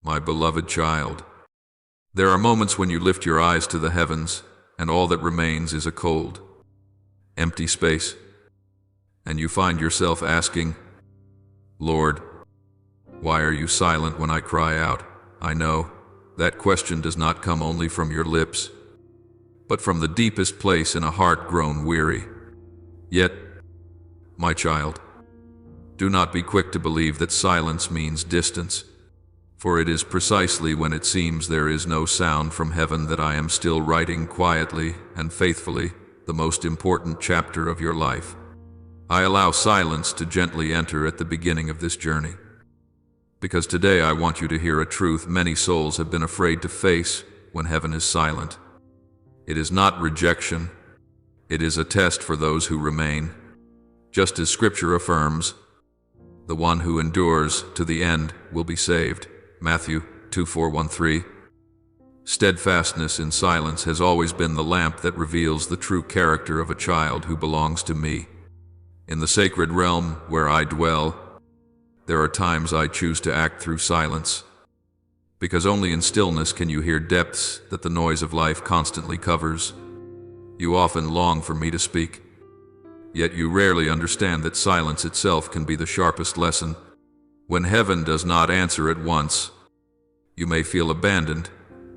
my beloved child. There are moments when you lift your eyes to the heavens, and all that remains is a cold, empty space, and you find yourself asking, Lord, why are you silent when I cry out? I know that question does not come only from your lips, but from the deepest place in a heart grown weary. Yet, my child, do not be quick to believe that silence means distance, for it is precisely when it seems there is no sound from heaven that I am still writing quietly and faithfully the most important chapter of your life. I allow silence to gently enter at the beginning of this journey, because today I want you to hear a truth many souls have been afraid to face when heaven is silent. It is not rejection, it is a test for those who remain. Just as Scripture affirms, the one who endures to the end will be saved. Matthew 2:4-13. Steadfastness in silence has always been the lamp that reveals the true character of a child who belongs to me. In the sacred realm where I dwell, there are times I choose to act through silence, because only in stillness can you hear depths that the noise of life constantly covers. You often long for me to speak, yet you rarely understand that silence itself can be the sharpest lesson. When heaven does not answer at once, you may feel abandoned,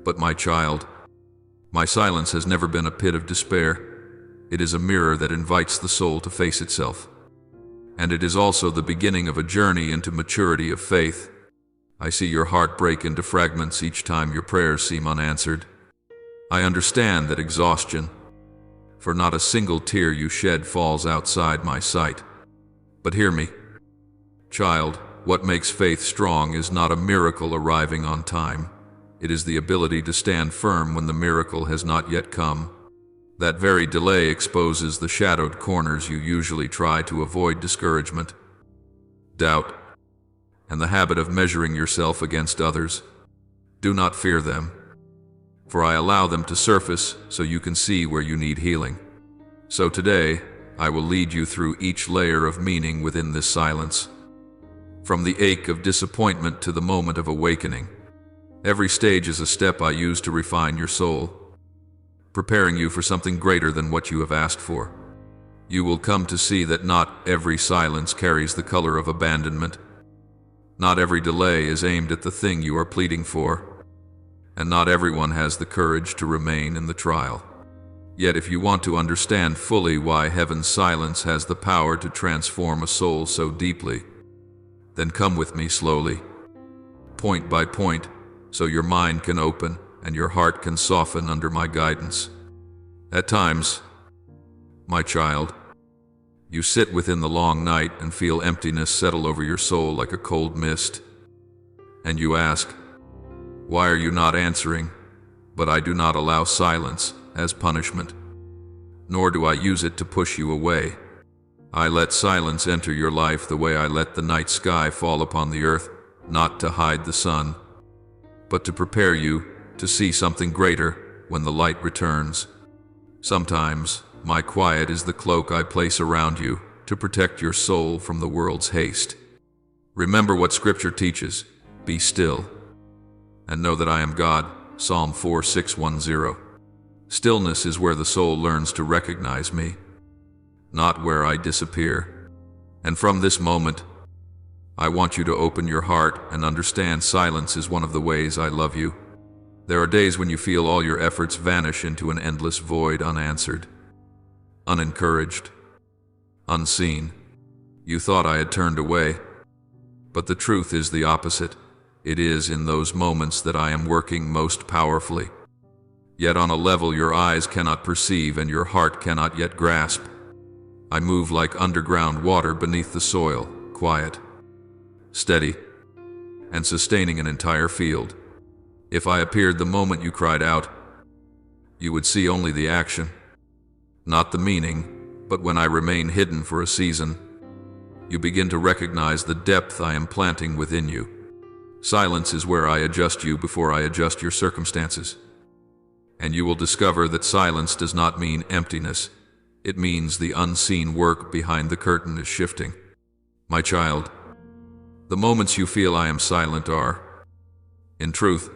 but my child, my silence has never been a pit of despair. It is a mirror that invites the soul to face itself. And it is also the beginning of a journey into maturity of faith. I see your heart break into fragments each time your prayers seem unanswered. I understand that exhaustion, for not a single tear you shed falls outside my sight. But hear me, child, what makes faith strong is not a miracle arriving on time. It is the ability to stand firm when the miracle has not yet come. That very delay exposes the shadowed corners you usually try to avoid: discouragement, doubt, and the habit of measuring yourself against others. Do not fear them, for I allow them to surface so you can see where you need healing. So today, I will lead you through each layer of meaning within this silence, from the ache of disappointment to the moment of awakening. Every stage is a step I use to refine your soul, preparing you for something greater than what you have asked for. You will come to see that not every silence carries the color of abandonment. Not every delay is aimed at the thing you are pleading for, and not everyone has the courage to remain in the trial. Yet if you want to understand fully why heaven's silence has the power to transform a soul so deeply, then come with me slowly, point by point, so your mind can open and your heart can soften under my guidance. At times, my child, you sit within the long night and feel emptiness settle over your soul like a cold mist. And you ask, why are you not answering? But I do not allow silence as punishment, nor do I use it to push you away. I let silence enter your life the way I let the night sky fall upon the earth, not to hide the sun, but to prepare you to see something greater when the light returns. Sometimes, my quiet is the cloak I place around you to protect your soul from the world's haste. Remember what Scripture teaches: be still, and know that I am God. Psalm 4:6-10. Stillness is where the soul learns to recognize me, not where I disappear. And from this moment, I want you to open your heart and understand silence is one of the ways I love you. There are days when you feel all your efforts vanish into an endless void, unanswered, unencouraged, unseen. You thought I had turned away, but the truth is the opposite. It is in those moments that I am working most powerfully, yet on a level your eyes cannot perceive and your heart cannot yet grasp. I move like underground water beneath the soil, quiet, steady, and sustaining an entire field. If I appeared the moment you cried out, you would see only the action, not the meaning. But when I remain hidden for a season, you begin to recognize the depth I am planting within you. Silence is where I adjust you before I adjust your circumstances. And you will discover that silence does not mean emptiness. It means the unseen work behind the curtain is shifting. My child, the moments you feel I am silent are, In truth,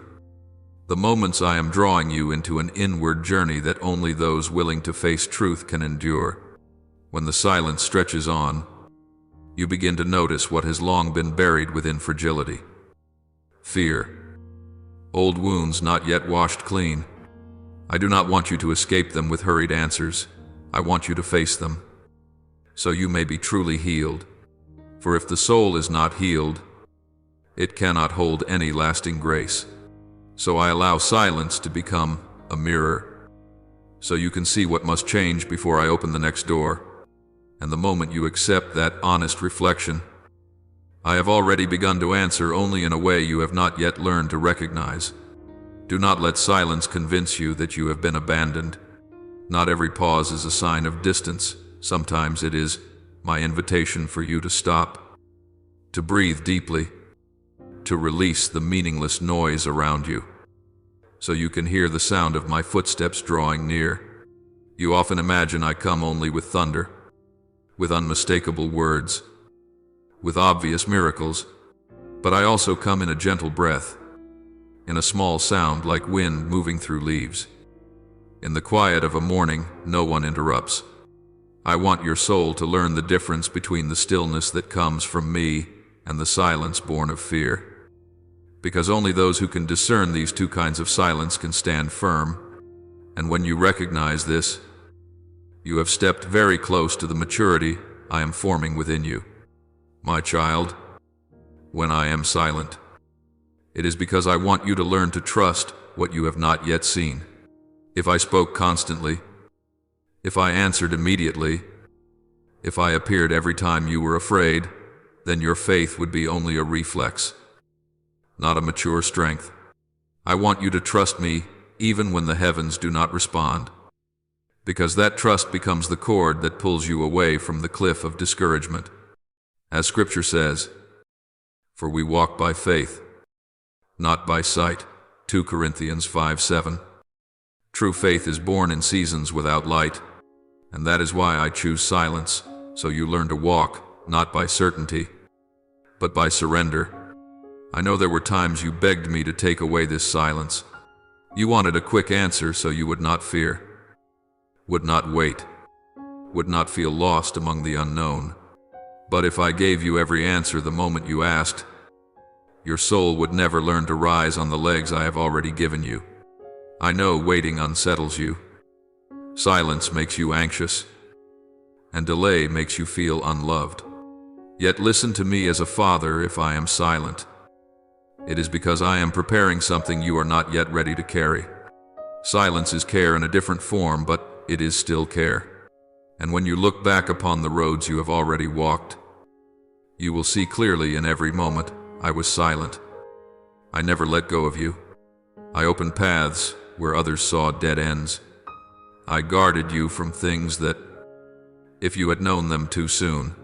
the moments I am drawing you into an inward journey that only those willing to face truth can endure. When the silence stretches on, you begin to notice what has long been buried within fragility. Fear. Old wounds not yet washed clean. I do not want you to escape them with hurried answers. I want you to face them, so you may be truly healed. For if the soul is not healed, it cannot hold any lasting grace. So I allow silence to become a mirror, so you can see what must change before I open the next door. And the moment you accept that honest reflection, I have already begun to answer, only in a way you have not yet learned to recognize. Do not let silence convince you that you have been abandoned. Not every pause is a sign of distance. Sometimes it is my invitation for you to stop, to breathe deeply, to release the meaningless noise around you, so you can hear the sound of my footsteps drawing near. You often imagine I come only with thunder, with unmistakable words, with obvious miracles, but I also come in a gentle breath, in a small sound like wind moving through leaves. In the quiet of a morning, no one interrupts. I want your soul to learn the difference between the stillness that comes from me and the silence born of fear. Because only those who can discern these two kinds of silence can stand firm, and when you recognize this, you have stepped very close to the maturity I am forming within you. My child, when I am silent, it is because I want you to learn to trust what you have not yet seen. If I spoke constantly, if I answered immediately, if I appeared every time you were afraid, then your faith would be only a reflex, not a mature strength. I want you to trust me even when the heavens do not respond, because that trust becomes the cord that pulls you away from the cliff of discouragement. As Scripture says, "For we walk by faith, not by sight." 2 Corinthians 5:7. True faith is born in seasons without light, and that is why I choose silence, so you learn to walk, not by certainty, but by surrender. I know there were times you begged me to take away this silence. You wanted a quick answer so you would not fear, would not wait, would not feel lost among the unknown. But if I gave you every answer the moment you asked, your soul would never learn to rise on the legs I have already given you. I know waiting unsettles you. Silence makes you anxious, and delay makes you feel unloved. Yet listen to me as a father. If I am silent, it is because I am preparing something you are not yet ready to carry. Silence is care in a different form, but it is still care. And when you look back upon the roads you have already walked, you will see clearly in every moment I was silent. I never let go of you. I opened paths where others saw dead ends. I guarded you from things that, if you had known them too soon,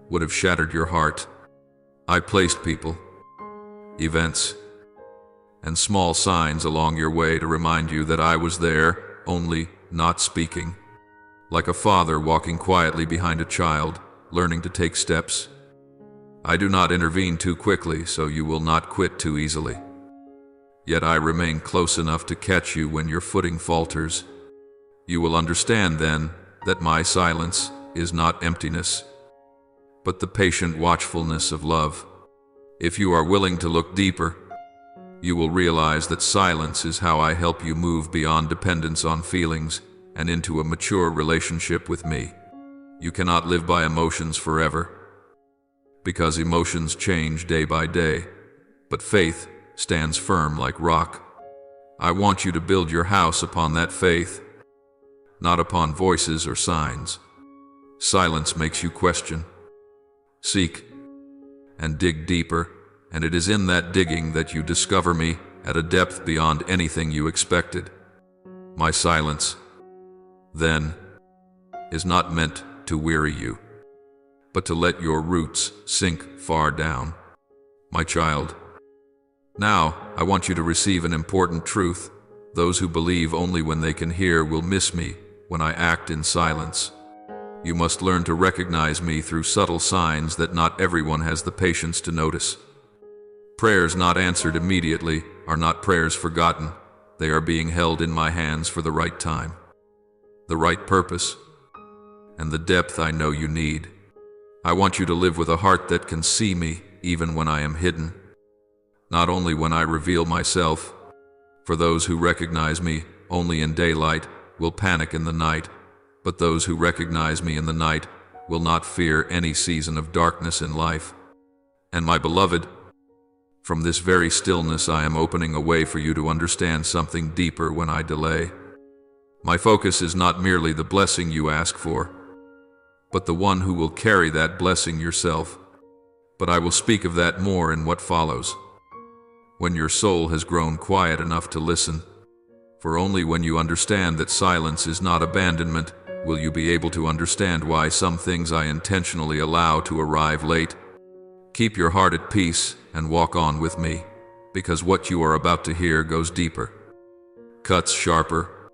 would have shattered your heart. I placed people, events, and small signs along your way to remind you that I was there, only not speaking. Like a father walking quietly behind a child, learning to take steps. I do not intervene too quickly, so you will not quit too easily. Yet I remain close enough to catch you when your footing falters. You will understand then that my silence is not emptiness, but the patient watchfulness of love. If you are willing to look deeper, you will realize that silence is how I help you move beyond dependence on feelings and into a mature relationship with me. You cannot live by emotions forever, because emotions change day by day, but faith stands firm like rock. I want you to build your house upon that faith, not upon voices or signs. Silence makes you question, seek, and dig deeper, and it is in that digging that you discover me at a depth beyond anything you expected. My silence, then, is not meant to weary you, but to let your roots sink far down. My child, now I want you to receive an important truth. Those who believe only when they can hear will miss me when I act in silence. You must learn to recognize me through subtle signs that not everyone has the patience to notice. Prayers not answered immediately are not prayers forgotten. They are being held in my hands for the right time, the right purpose, and the depth I know you need. I want you to live with a heart that can see me even when I am hidden, not only when I reveal myself. For those who recognize me only in daylight will panic in the night, but those who recognize me in the night will not fear any season of darkness in life. And my beloved, from this very stillness I am opening a way for you to understand something deeper when I delay. My focus is not merely the blessing you ask for, but the one who will carry that blessing yourself. But I will speak of that more in what follows. When your soul has grown quiet enough to listen, for only when you understand that silence is not abandonment will you be able to understand why some things I intentionally allow to arrive late. Keep your heart at peace and walk on with me, because what you are about to hear goes deeper, cuts sharper,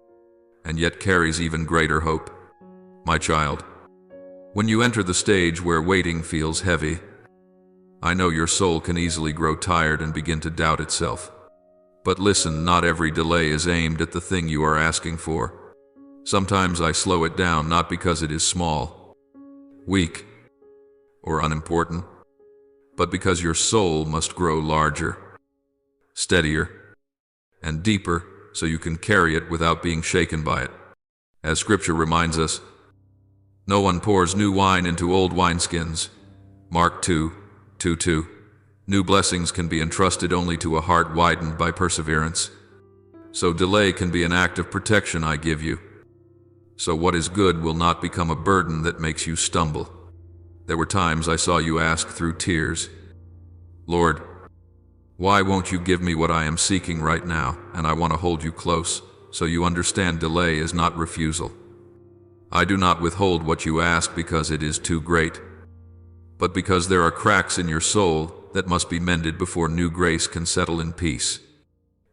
and yet carries even greater hope. My child, when you enter the stage where waiting feels heavy, I know your soul can easily grow tired and begin to doubt itself. But listen, not every delay is aimed at the thing you are asking for. Sometimes I slow it down not because it is small, weak, or unimportant, but because your soul must grow larger, steadier, and deeper so you can carry it without being shaken by it. As Scripture reminds us, no one pours new wine into old wineskins. Mark 2:2. New blessings can be entrusted only to a heart widened by perseverance. So delay can be an act of protection I give you. So what is good will not become a burden that makes you stumble. There were times I saw you ask through tears, Lord, why won't you give me what I am seeking right now? And I want to hold you close, so you understand delay is not refusal. I do not withhold what you ask because it is too great, but because there are cracks in your soul that must be mended before new grace can settle in peace.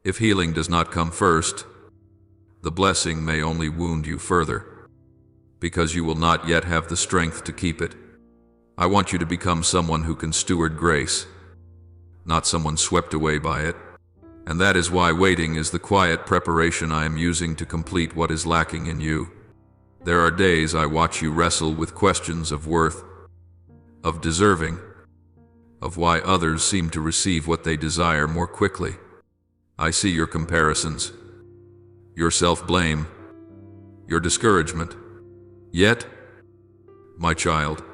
If healing does not come first, the blessing may only wound you further, because you will not yet have the strength to keep it. I want you to become someone who can steward grace, not someone swept away by it. And that is why waiting is the quiet preparation I am using to complete what is lacking in you. There are days I watch you wrestle with questions of worth, of deserving, of why others seem to receive what they desire more quickly. I see your comparisons, your self-blame, your discouragement. Yet, my child,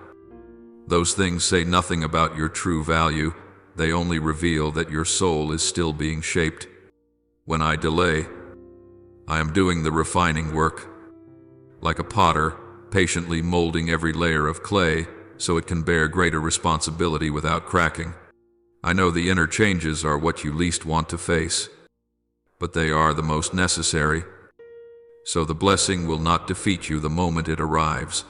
those things say nothing about your true value. They only reveal that your soul is still being shaped. When I delay, I am doing the refining work, like a potter, patiently molding every layer of clay so it can bear greater responsibility without cracking. I know the inner changes are what you least want to face, but they are the most necessary. So the blessing will not defeat you the moment it arrives.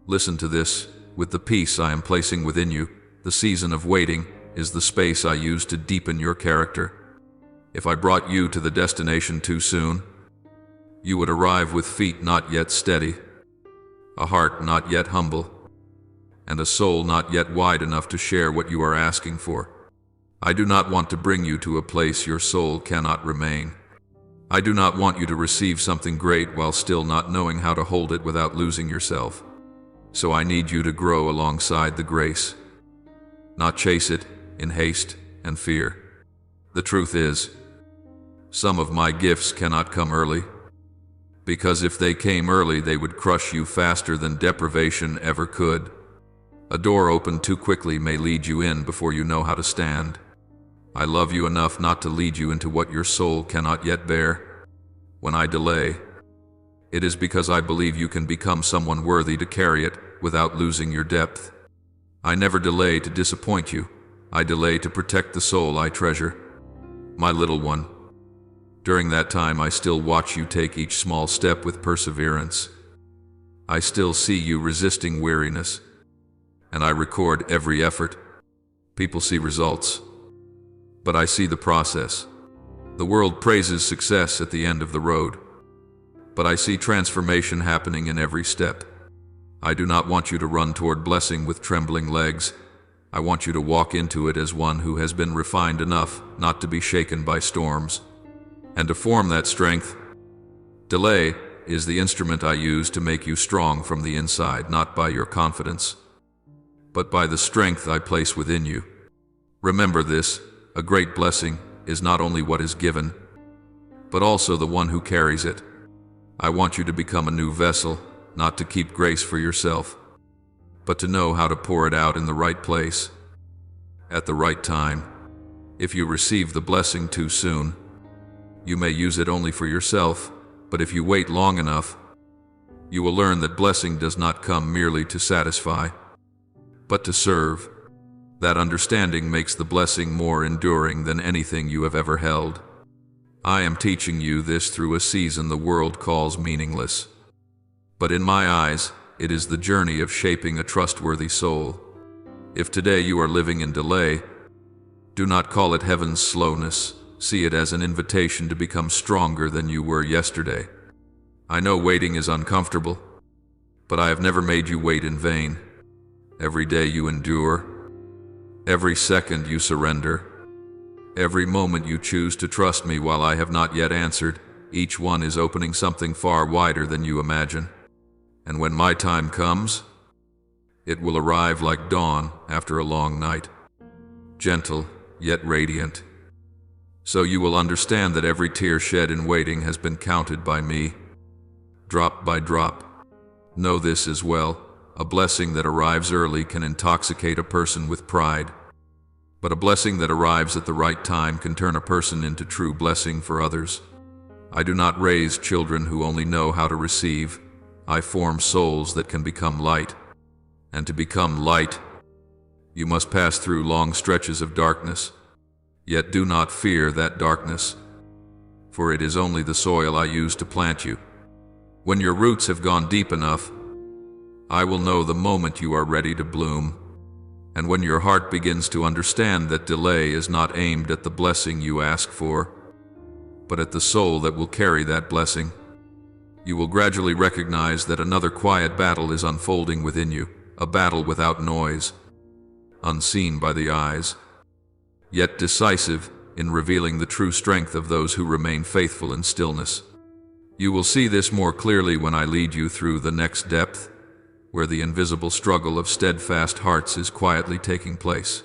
Listen to this, with the peace I am placing within you, the season of waiting is the space I use to deepen your character. If I brought you to the destination too soon, you would arrive with feet not yet steady, a heart not yet humble, and a soul not yet wide enough to share what you are asking for. I do not want to bring you to a place your soul cannot remain. I do not want you to receive something great while still not knowing how to hold it without losing yourself. So I need you to grow alongside the grace, not chase it in haste and fear. The truth is, some of my gifts cannot come early, because if they came early they would crush you faster than deprivation ever could. A door opened too quickly may lead you in before you know how to stand. I love you enough not to lead you into what your soul cannot yet bear. When I delay, it is because I believe you can become someone worthy to carry it without losing your depth. I never delay to disappoint you. I delay to protect the soul I treasure. My little one, during that time I still watch you take each small step with perseverance. I still see you resisting weariness, and I record every effort. People see results, but I see the process. The world praises success at the end of the road, but I see transformation happening in every step. I do not want you to run toward blessing with trembling legs. I want you to walk into it as one who has been refined enough not to be shaken by storms. And to form that strength, delay is the instrument I use to make you strong from the inside, not by your confidence, but by the strength I place within you. Remember this, a great blessing is not only what is given, but also the one who carries it. I want you to become a new vessel, not to keep grace for yourself, but to know how to pour it out in the right place, at the right time. If you receive the blessing too soon, you may use it only for yourself, but if you wait long enough, you will learn that blessing does not come merely to satisfy, but to serve. That understanding makes the blessing more enduring than anything you have ever held. I am teaching you this through a season the world calls meaningless. But in my eyes, it is the journey of shaping a trustworthy soul. If today you are living in delay, do not call it heaven's slowness. See it as an invitation to become stronger than you were yesterday. I know waiting is uncomfortable, but I have never made you wait in vain. Every day you endure, every second you surrender, every moment you choose to trust me while I have not yet answered, each one is opening something far wider than you imagine. And when my time comes, it will arrive like dawn after a long night, gentle yet radiant. So you will understand that every tear shed in waiting has been counted by me, drop by drop. Know this as well, a blessing that arrives early can intoxicate a person with pride, but a blessing that arrives at the right time can turn a person into true blessing for others. I do not raise children who only know how to receive. I form souls that can become light. And to become light, you must pass through long stretches of darkness. Yet do not fear that darkness, for it is only the soil I use to plant you. When your roots have gone deep enough, I will know the moment you are ready to bloom. And when your heart begins to understand that delay is not aimed at the blessing you ask for, but at the soul that will carry that blessing, you will gradually recognize that another quiet battle is unfolding within you, a battle without noise, unseen by the eyes, yet decisive in revealing the true strength of those who remain faithful in stillness. You will see this more clearly when I lead you through the next depth, where the invisible struggle of steadfast hearts is quietly taking place.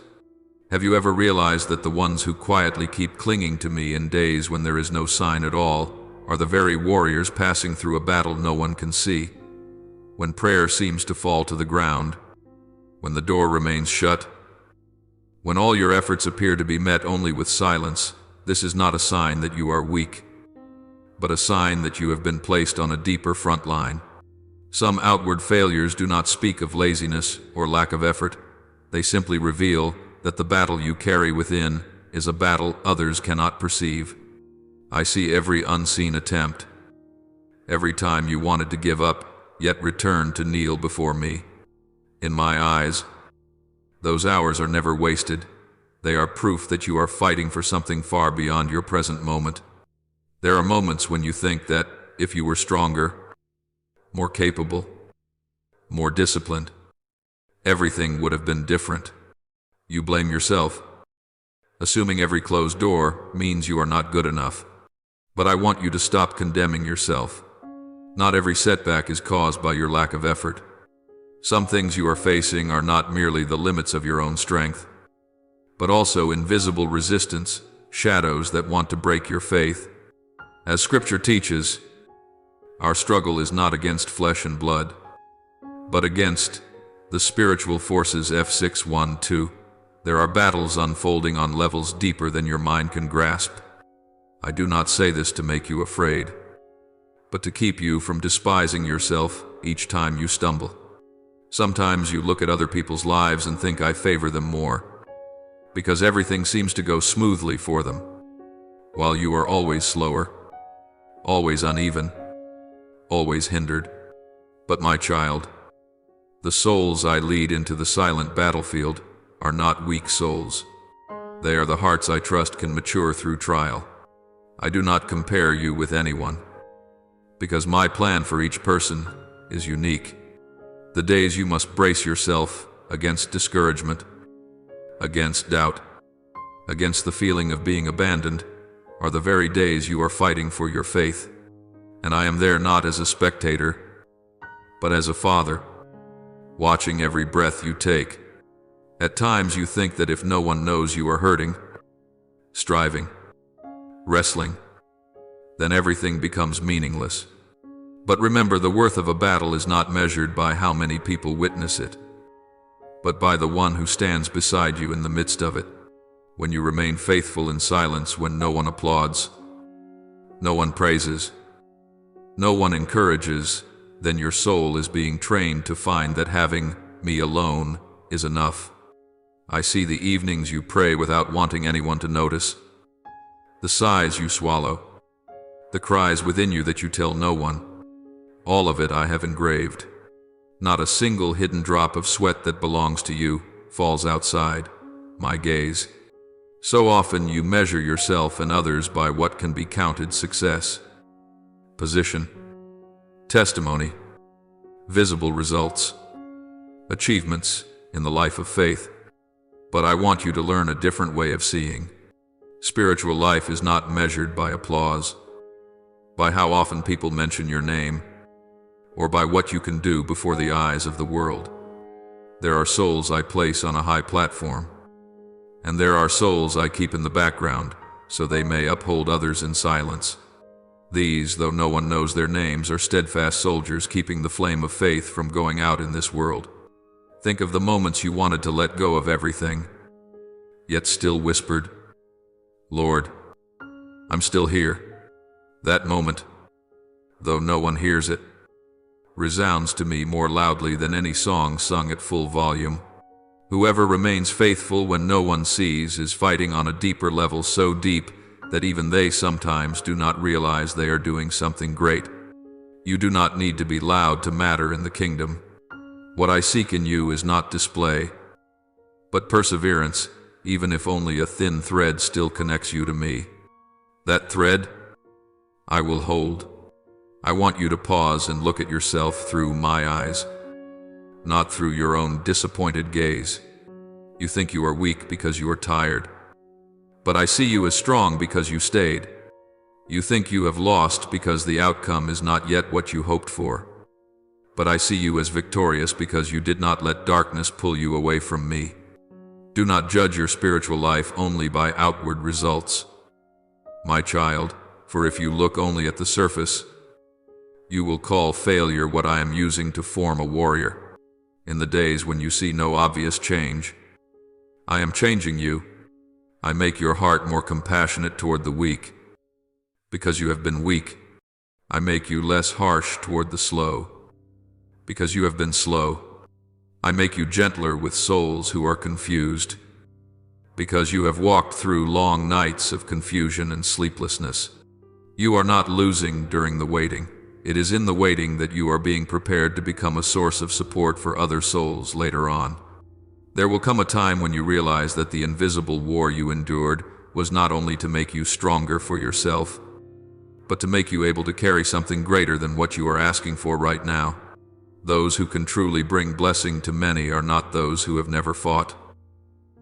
Have you ever realized that the ones who quietly keep clinging to me in days when there is no sign at all are the very warriors passing through a battle no one can see? When prayer seems to fall to the ground, when the door remains shut, when all your efforts appear to be met only with silence, this is not a sign that you are weak, but a sign that you have been placed on a deeper front line. Some outward failures do not speak of laziness or lack of effort. They simply reveal that the battle you carry within is a battle others cannot perceive. I see every unseen attempt, every time you wanted to give up, yet returned to kneel before me. In my eyes, those hours are never wasted. They are proof that you are fighting for something far beyond your present moment. There are moments when you think that if you were stronger, more capable, more disciplined, everything would have been different. You blame yourself. Assuming every closed door means you are not good enough. But I want you to stop condemning yourself. Not every setback is caused by your lack of effort. Some things you are facing are not merely the limits of your own strength, but also invisible resistance, shadows that want to break your faith. As Scripture teaches, our struggle is not against flesh and blood, but against the spiritual forces. F6 1-2. There are battles unfolding on levels deeper than your mind can grasp. I do not say this to make you afraid, but to keep you from despising yourself each time you stumble. Sometimes you look at other people's lives and think I favor them more, because everything seems to go smoothly for them, while you are always slower, always uneven, always hindered. But my child, the souls I lead into the silent battlefield are not weak souls. They are the hearts I trust can mature through trial. I do not compare you with anyone, because my plan for each person is unique. The days you must brace yourself against discouragement, against doubt, against the feeling of being abandoned, are the very days you are fighting for your faith. And I am there not as a spectator, but as a father, watching every breath you take. At times you think that if no one knows you are hurting, striving, wrestling, then everything becomes meaningless. But remember, the worth of a battle is not measured by how many people witness it, but by the one who stands beside you in the midst of it. When you remain faithful in silence, when no one applauds, no one praises, no one encourages, then your soul is being trained to find that having me alone is enough. I see the evenings you pray without wanting anyone to notice, the sighs you swallow, the cries within you that you tell no one. All of it I have engraved. Not a single hidden drop of sweat that belongs to you falls outside my gaze. So often you measure yourself and others by what can be counted success, position, testimony, visible results, achievements in the life of faith. But I want you to learn a different way of seeing. Spiritual life is not measured by applause, by how often people mention your name, or by what you can do before the eyes of the world. There are souls I place on a high platform, and there are souls I keep in the background, so they may uphold others in silence. These, though no one knows their names, are steadfast soldiers keeping the flame of faith from going out in this world. Think of the moments you wanted to let go of everything, yet still whispered, "Lord, I'm still here." That moment, though no one hears it, resounds to me more loudly than any song sung at full volume. Whoever remains faithful when no one sees is fighting on a deeper level, so deep that even they sometimes do not realize they are doing something great. You do not need to be loud to matter in the kingdom. What I seek in you is not display, but perseverance, even if only a thin thread still connects you to me. That thread I will hold. I want you to pause and look at yourself through my eyes, not through your own disappointed gaze. You think you are weak because you are tired, but I see you as strong because you stayed. You think you have lost because the outcome is not yet what you hoped for, but I see you as victorious because you did not let darkness pull you away from me. Do not judge your spiritual life only by outward results, my child, for if you look only at the surface, you will call failure what I am using to form a warrior. In the days when you see no obvious change, I am changing you. I make your heart more compassionate toward the weak. Because you have been weak, I make you less harsh toward the slow. Because you have been slow, I make you gentler with souls who are confused. Because you have walked through long nights of confusion and sleeplessness, you are not losing during the waiting. It is in the waiting that you are being prepared to become a source of support for other souls later on. There will come a time when you realize that the invisible war you endured was not only to make you stronger for yourself, but to make you able to carry something greater than what you are asking for right now. Those who can truly bring blessing to many are not those who have never fought,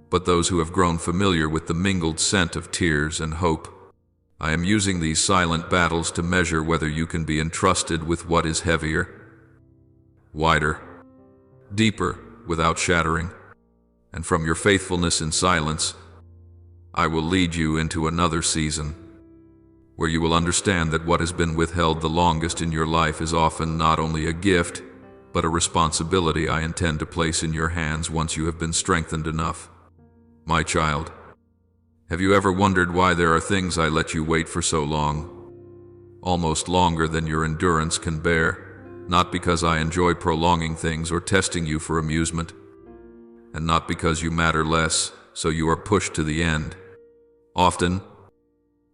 but those who have grown familiar with the mingled scent of tears and hope. I am using these silent battles to measure whether you can be entrusted with what is heavier, wider, deeper, without shattering. And from your faithfulness in silence, I will lead you into another season, where you will understand that what has been withheld the longest in your life is often not only a gift, but a responsibility I intend to place in your hands once you have been strengthened enough. My child, have you ever wondered why there are things I let you wait for so long? Almost longer than your endurance can bear, not because I enjoy prolonging things or testing you for amusement, and not because you matter less, so you are pushed to the end. Often,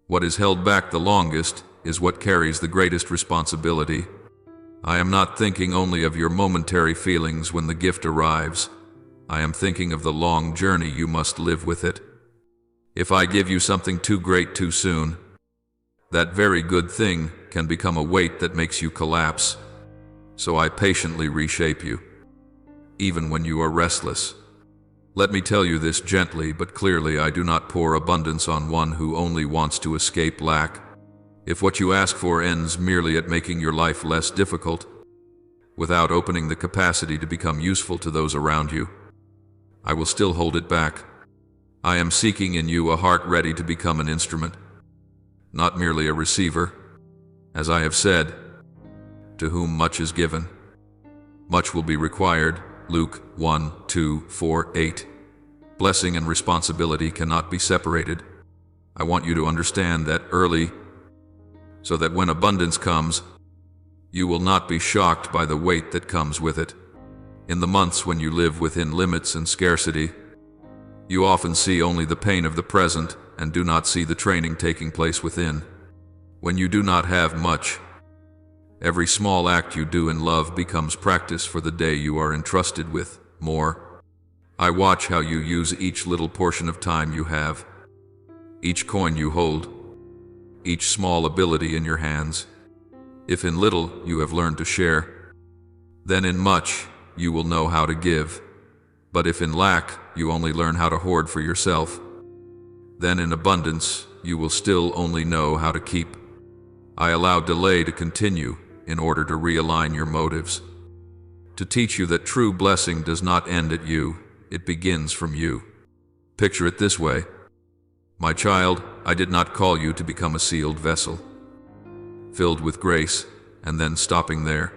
what is held back the longest is what carries the greatest responsibility. I am not thinking only of your momentary feelings when the gift arrives. I am thinking of the long journey you must live with it. If I give you something too great too soon, that very good thing can become a weight that makes you collapse. So I patiently reshape you, even when you are restless, Let me tell you this gently but clearly, I do not pour abundance on one who only wants to escape lack. If what you ask for ends merely at making your life less difficult, without opening the capacity to become useful to those around you, I will still hold it back. I am seeking in you a heart ready to become an instrument, not merely a receiver. As I have said, to whom much is given, much will be required. Luke 1:2-4-8. Blessing and responsibility cannot be separated. I want you to understand that early, so that when abundance comes, you will not be shocked by the weight that comes with it. In the months when you live within limits and scarcity, you often see only the pain of the present and do not see the training taking place within. When you do not have much, every small act you do in love becomes practice for the day you are entrusted with more. I watch how you use each little portion of time you have, each coin you hold, each small ability in your hands. If in little you have learned to share, then in much you will know how to give. But if in lack you only learn how to hoard for yourself, then in abundance you will still only know how to keep. I allow delay to continue in order to realign your motives, to teach you that true blessing does not end at you, it begins from you. Picture it this way. My child, I did not call you to become a sealed vessel, filled with grace, and then stopping there.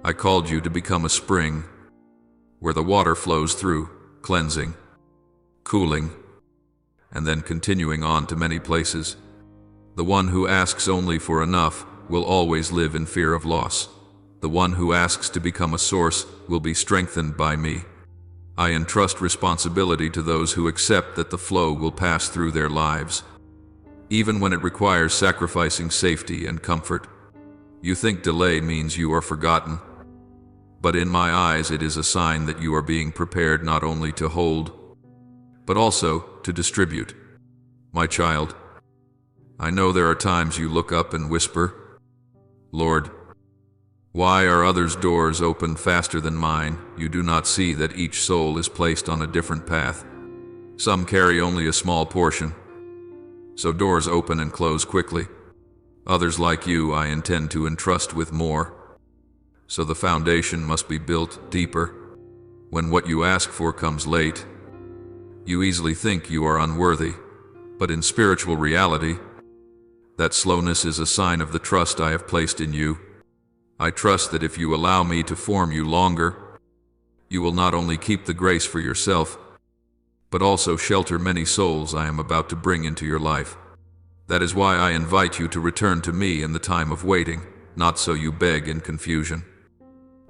I called you to become a spring, where the water flows through, cleansing, cooling, and then continuing on to many places. The one who asks only for enough will always live in fear of loss. The one who asks to become a source will be strengthened by me. I entrust responsibility to those who accept that the flow will pass through their lives, even when it requires sacrificing safety and comfort. You think delay means you are forgotten, but in my eyes it is a sign that you are being prepared not only to hold, but also to distribute. My child, I know there are times you look up and whisper, Lord, why are others' doors opened faster than mine? You do not see that each soul is placed on a different path. Some carry only a small portion, so doors open and close quickly. Others like you I intend to entrust with more, so the foundation must be built deeper. When what you ask for comes late, you easily think you are unworthy, but in spiritual reality, that slowness is a sign of the trust I have placed in you. I trust that if you allow me to form you longer, you will not only keep the grace for yourself, but also shelter many souls I am about to bring into your life. That is why I invite you to return to me in the time of waiting, not so you beg in confusion,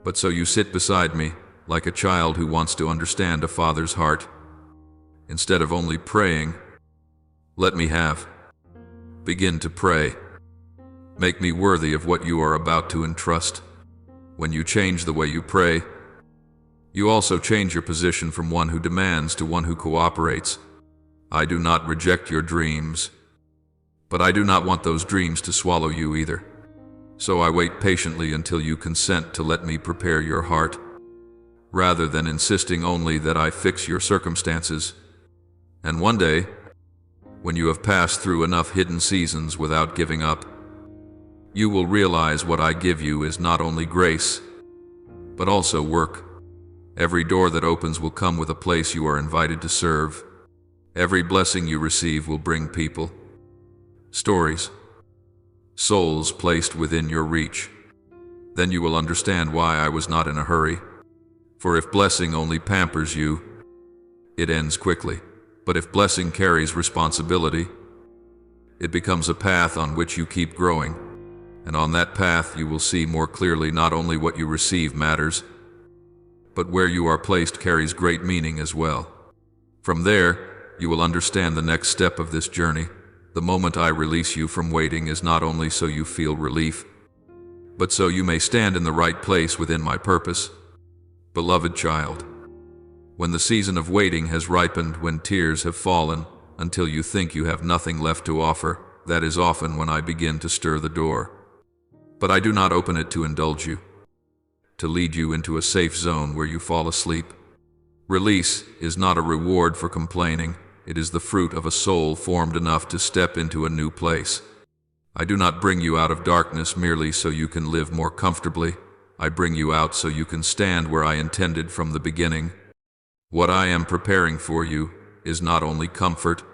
but so you sit beside me, like a child who wants to understand a father's heart. Instead of only praying, let me have. Begin to pray. Make me worthy of what you are about to entrust. When you change the way you pray, you also change your position from one who demands to one who cooperates. I do not reject your dreams, but I do not want those dreams to swallow you either. So I wait patiently until you consent to let me prepare your heart, rather than insisting only that I fix your circumstances. And one day, when you have passed through enough hidden seasons without giving up, you will realize what I give you is not only grace, but also work. Every door that opens will come with a place you are invited to serve. Every blessing you receive will bring people, stories, souls placed within your reach. Then you will understand why I was not in a hurry. For if blessing only pampers you, it ends quickly. But if blessing carries responsibility, it becomes a path on which you keep growing. And on that path you will see more clearly not only what you receive matters, but where you are placed carries great meaning as well. From there, you will understand the next step of this journey. The moment I release you from waiting is not only so you feel relief, but so you may stand in the right place within my purpose. Beloved child, when the season of waiting has ripened, when tears have fallen, until you think you have nothing left to offer, that is often when I begin to stir the door. But I do not open it to indulge you, to lead you into a safe zone where you fall asleep. Release is not a reward for complaining. It is the fruit of a soul formed enough to step into a new place. I do not bring you out of darkness merely so you can live more comfortably. I bring you out so you can stand where I intended from the beginning. What I am preparing for you is not only comfort,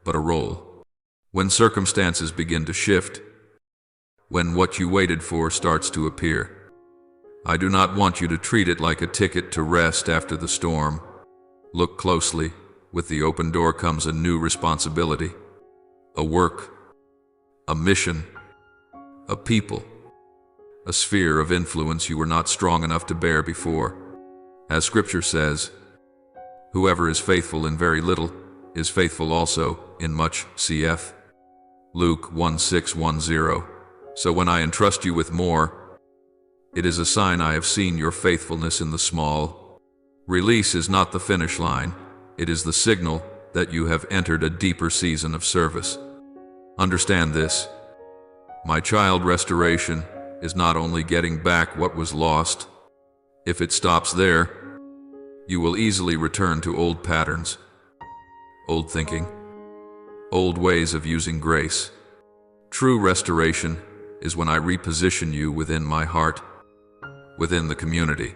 but a role. When circumstances begin to shift, when what you waited for starts to appear, I do not want you to treat it like a ticket to rest after the storm. Look closely. With the open door comes a new responsibility, a work, a mission, a people, a sphere of influence you were not strong enough to bear before. As Scripture says, whoever is faithful in very little is faithful also in much. Cf. Luke 1:6-10. So when I entrust you with more, it is a sign I have seen your faithfulness in the small. Release is not the finish line. It is the signal that you have entered a deeper season of service. Understand this. My child, restoration is not only getting back what was lost. If it stops there, you will easily return to old patterns, old thinking, old ways of using grace. True restoration is when I reposition you within my heart, within the community,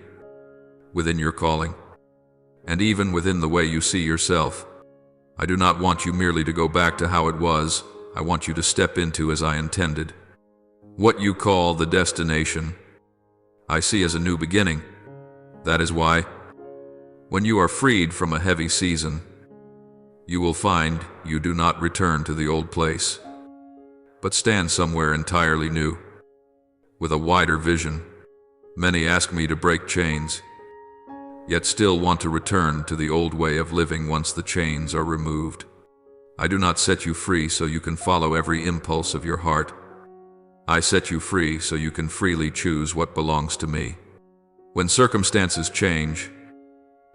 within your calling, and even within the way you see yourself. I do not want you merely to go back to how it was. I want you to step into as I intended. What you call the destination, I see as a new beginning. That is why, when you are freed from a heavy season, you will find you do not return to the old place, but stand somewhere entirely new, with a wider vision. Many ask me to break chains, yet still want to return to the old way of living once the chains are removed. I do not set you free so you can follow every impulse of your heart. I set you free so you can freely choose what belongs to me. When circumstances change,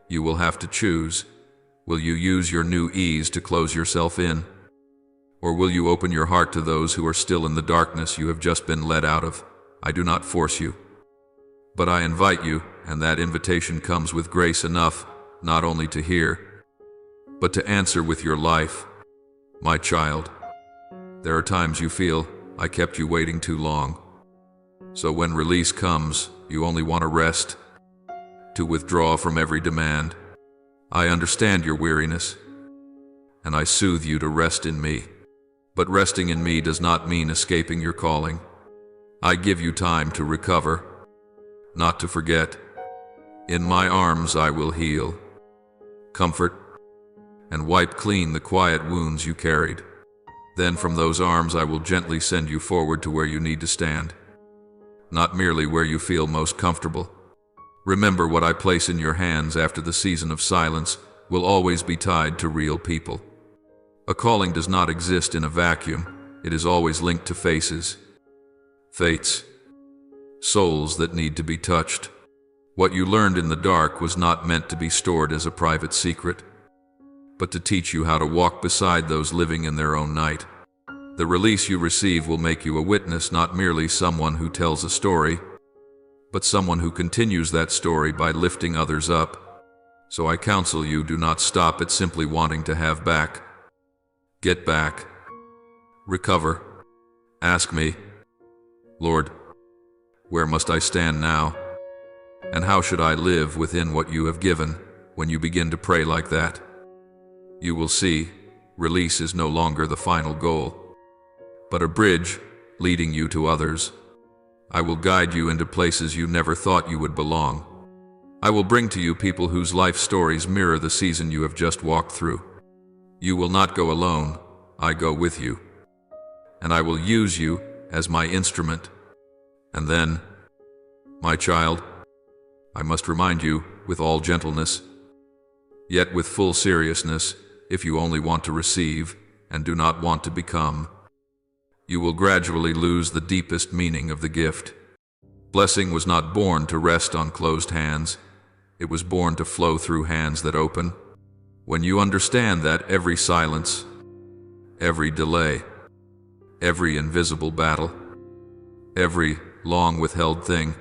you will have to choose. Will you use your new ease to close yourself in? Or will you open your heart to those who are still in the darkness you have just been led out of? I do not force you, but I invite you, and that invitation comes with grace enough, not only to hear, but to answer with your life. My child, there are times you feel, I kept you waiting too long. So when release comes, you only want to rest, to withdraw from every demand. I understand your weariness, and I soothe you to rest in me. But resting in me does not mean escaping your calling. I give you time to recover, not to forget. In my arms I will heal, comfort, and wipe clean the quiet wounds you carried. Then from those arms I will gently send you forward to where you need to stand, not merely where you feel most comfortable. Remember, what I place in your hands after the season of silence will always be tied to real people. A calling does not exist in a vacuum. It is always linked to faces, fates, souls that need to be touched. What you learned in the dark was not meant to be stored as a private secret, but to teach you how to walk beside those living in their own night. The release you receive will make you a witness, not merely someone who tells a story, but someone who continues that story by lifting others up. So I counsel you, do not stop at simply wanting to have back. Get back. Recover. Ask me, Lord, where must I stand now? And how should I live within what you have given? When you begin to pray like that, you will see release is no longer the final goal, but a bridge leading you to others. I will guide you into places you never thought you would belong. I will bring to you people whose life stories mirror the season you have just walked through. You will not go alone. I go with you, and I will use you as my instrument. And then, my child, I must remind you with all gentleness, yet with full seriousness, if you only want to receive and do not want to become, you will gradually lose the deepest meaning of the gift. Blessing was not born to rest on closed hands. It was born to flow through hands that open. When you understand that, every silence, every delay, every invisible battle, every long withheld thing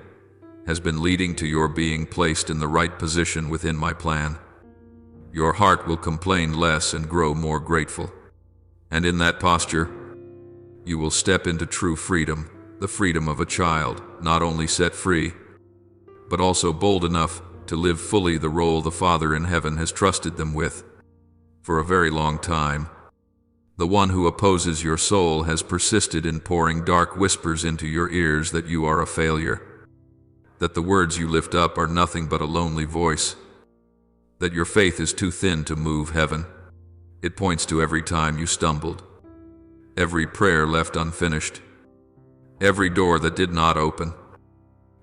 has been leading to your being placed in the right position within my plan. Your heart will complain less and grow more grateful. And in that posture, you will step into true freedom, the freedom of a child, not only set free, but also bold enough to live fully the role the Father in heaven has trusted them with. For a very long time, the one who opposes your soul has persisted in pouring dark whispers into your ears that you are a failure, that the words you lift up are nothing but a lonely voice, that your faith is too thin to move heaven. It points to every time you stumbled, every prayer left unfinished, every door that did not open,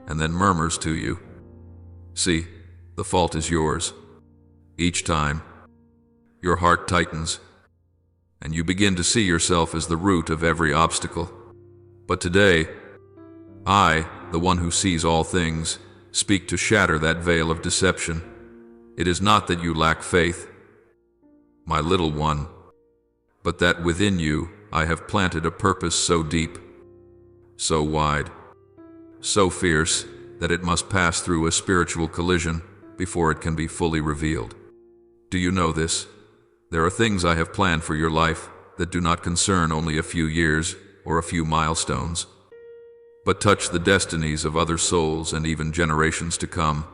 and then murmurs to you, "See, the fault is yours." Each time, your heart tightens, and you begin to see yourself as the root of every obstacle. But today, I, the one who sees all things, speak to shatter that veil of deception. It is not that you lack faith, my little one, but that within you I have planted a purpose so deep, so wide, so fierce that it must pass through a spiritual collision before it can be fully revealed. Do you know this? There are things I have planned for your life that do not concern only a few years or a few milestones, but touch the destinies of other souls and even generations to come.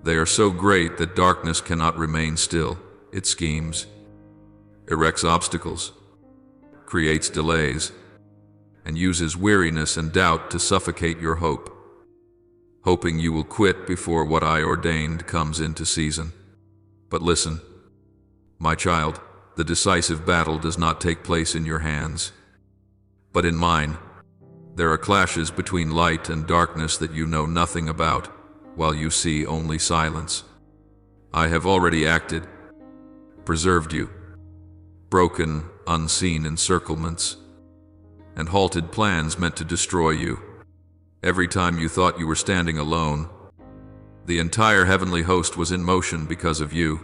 They are so great that darkness cannot remain still. It schemes, erects obstacles, creates delays, and uses weariness and doubt to suffocate your hope, hoping you will quit before what I ordained comes into season. But listen, my child, the decisive battle does not take place in your hands, but in mine. There are clashes between light and darkness that you know nothing about, while you see only silence. I have already acted, preserved you, broken unseen encirclements, and halted plans meant to destroy you. Every time you thought you were standing alone, the entire heavenly host was in motion because of you.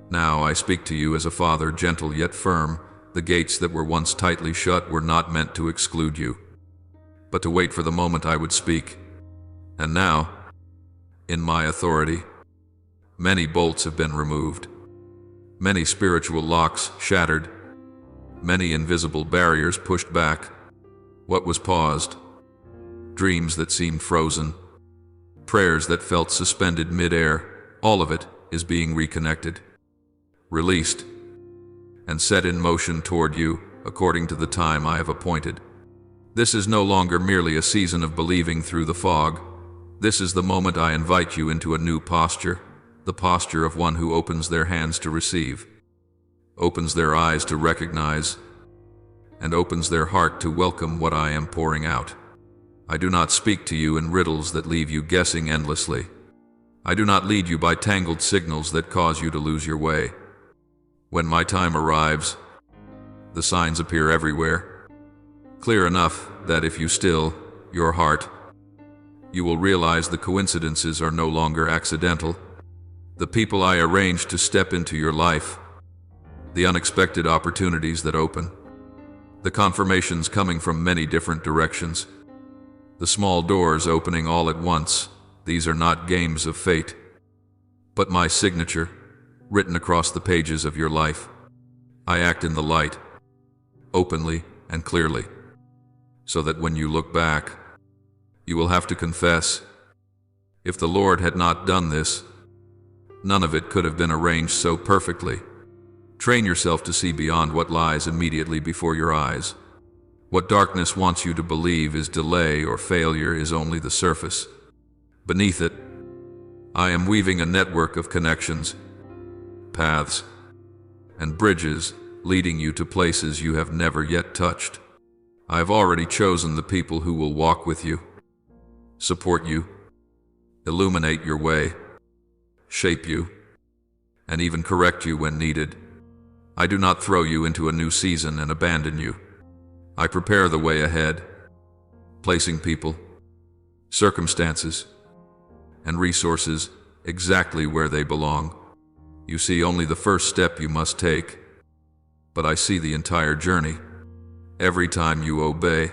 Now I speak to you as a father, gentle yet firm. The gates that were once tightly shut were not meant to exclude you, but to wait for the moment I would speak. And now, in my authority, many bolts have been removed, many spiritual locks shattered, many invisible barriers pushed back. What was paused, dreams that seemed frozen, prayers that felt suspended mid-air, all of it is being reconnected, released, and set in motion toward you according to the time I have appointed. This is no longer merely a season of believing through the fog. This is the moment I invite you into a new posture, the posture of one who opens their hands to receive, opens their eyes to recognize, and opens their heart to welcome what I am pouring out. I do not speak to you in riddles that leave you guessing endlessly. I do not lead you by tangled signals that cause you to lose your way. When my time arrives, the signs appear everywhere, clear enough that if you still your heart, you will realize the coincidences are no longer accidental. The people I arranged to step into your life, the unexpected opportunities that open, the confirmations coming from many different directions, the small doors opening all at once, these are not games of fate, but my signature, written across the pages of your life. I act in the light, openly and clearly, so that when you look back, you will have to confess, if the Lord had not done this, none of it could have been arranged so perfectly. Train yourself to see beyond what lies immediately before your eyes. What darkness wants you to believe is delay or failure is only the surface. Beneath it, I am weaving a network of connections, paths, and bridges leading you to places you have never yet touched. I have already chosen the people who will walk with you, support you, illuminate your way, shape you, and even correct you when needed. I do not throw you into a new season and abandon you. I prepare the way ahead, placing people, circumstances, and resources exactly where they belong. You see only the first step you must take, but I see the entire journey. Every time you obey,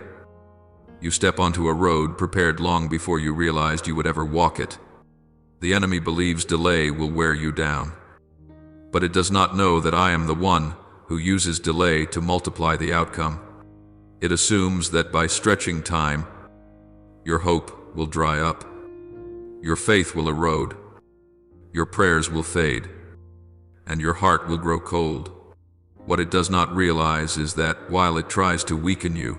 You step onto a road prepared long before you realized you would ever walk it. The enemy believes delay will wear you down. But it does not know that I am the one who uses delay to multiply the outcome. It assumes that by stretching time, your hope will dry up. Your faith will erode. Your prayers will fade. And your heart will grow cold. What it does not realize is that while it tries to weaken you,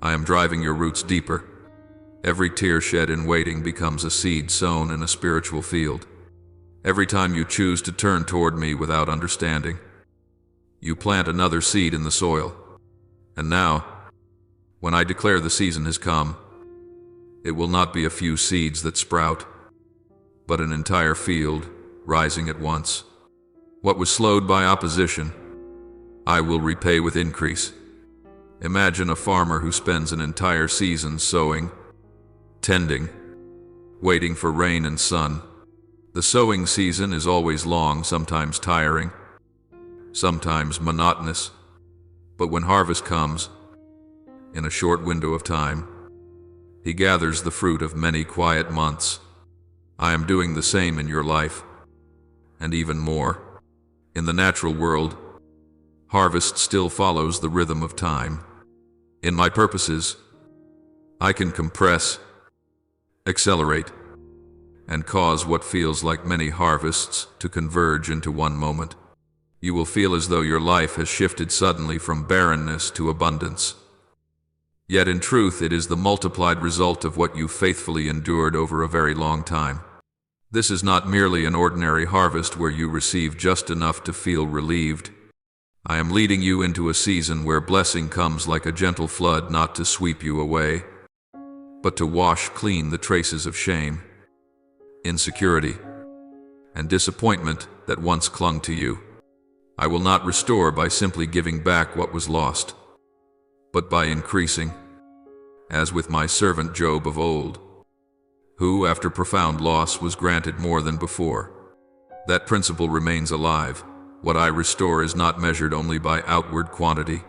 I am driving your roots deeper. Every tear shed in waiting becomes a seed sown in a spiritual field. Every time you choose to turn toward me without understanding, you plant another seed in the soil. And now, when I declare the season has come, it will not be a few seeds that sprout, but an entire field rising at once. What was slowed by opposition, I will repay with increase. Imagine a farmer who spends an entire season sowing, tending, waiting for rain and sun. The sowing season is always long, sometimes tiring, sometimes monotonous. But when harvest comes, in a short window of time, he gathers the fruit of many quiet months. I am doing the same in your life, and even more. In the natural world, harvest still follows the rhythm of time. In my purposes, I can compress, accelerate, and cause what feels like many harvests to converge into one moment. You will feel as though your life has shifted suddenly from barrenness to abundance. Yet in truth, it is the multiplied result of what you faithfully endured over a very long time. This is not merely an ordinary harvest where you receive just enough to feel relieved. I am leading you into a season where blessing comes like a gentle flood, not to sweep you away, but to wash clean the traces of shame, insecurity, and disappointment that once clung to you. I will not restore by simply giving back what was lost, but by increasing, as with my servant Job of old, who, after profound loss, was granted more than before. That principle remains alive. What I restore is not measured only by outward quantity,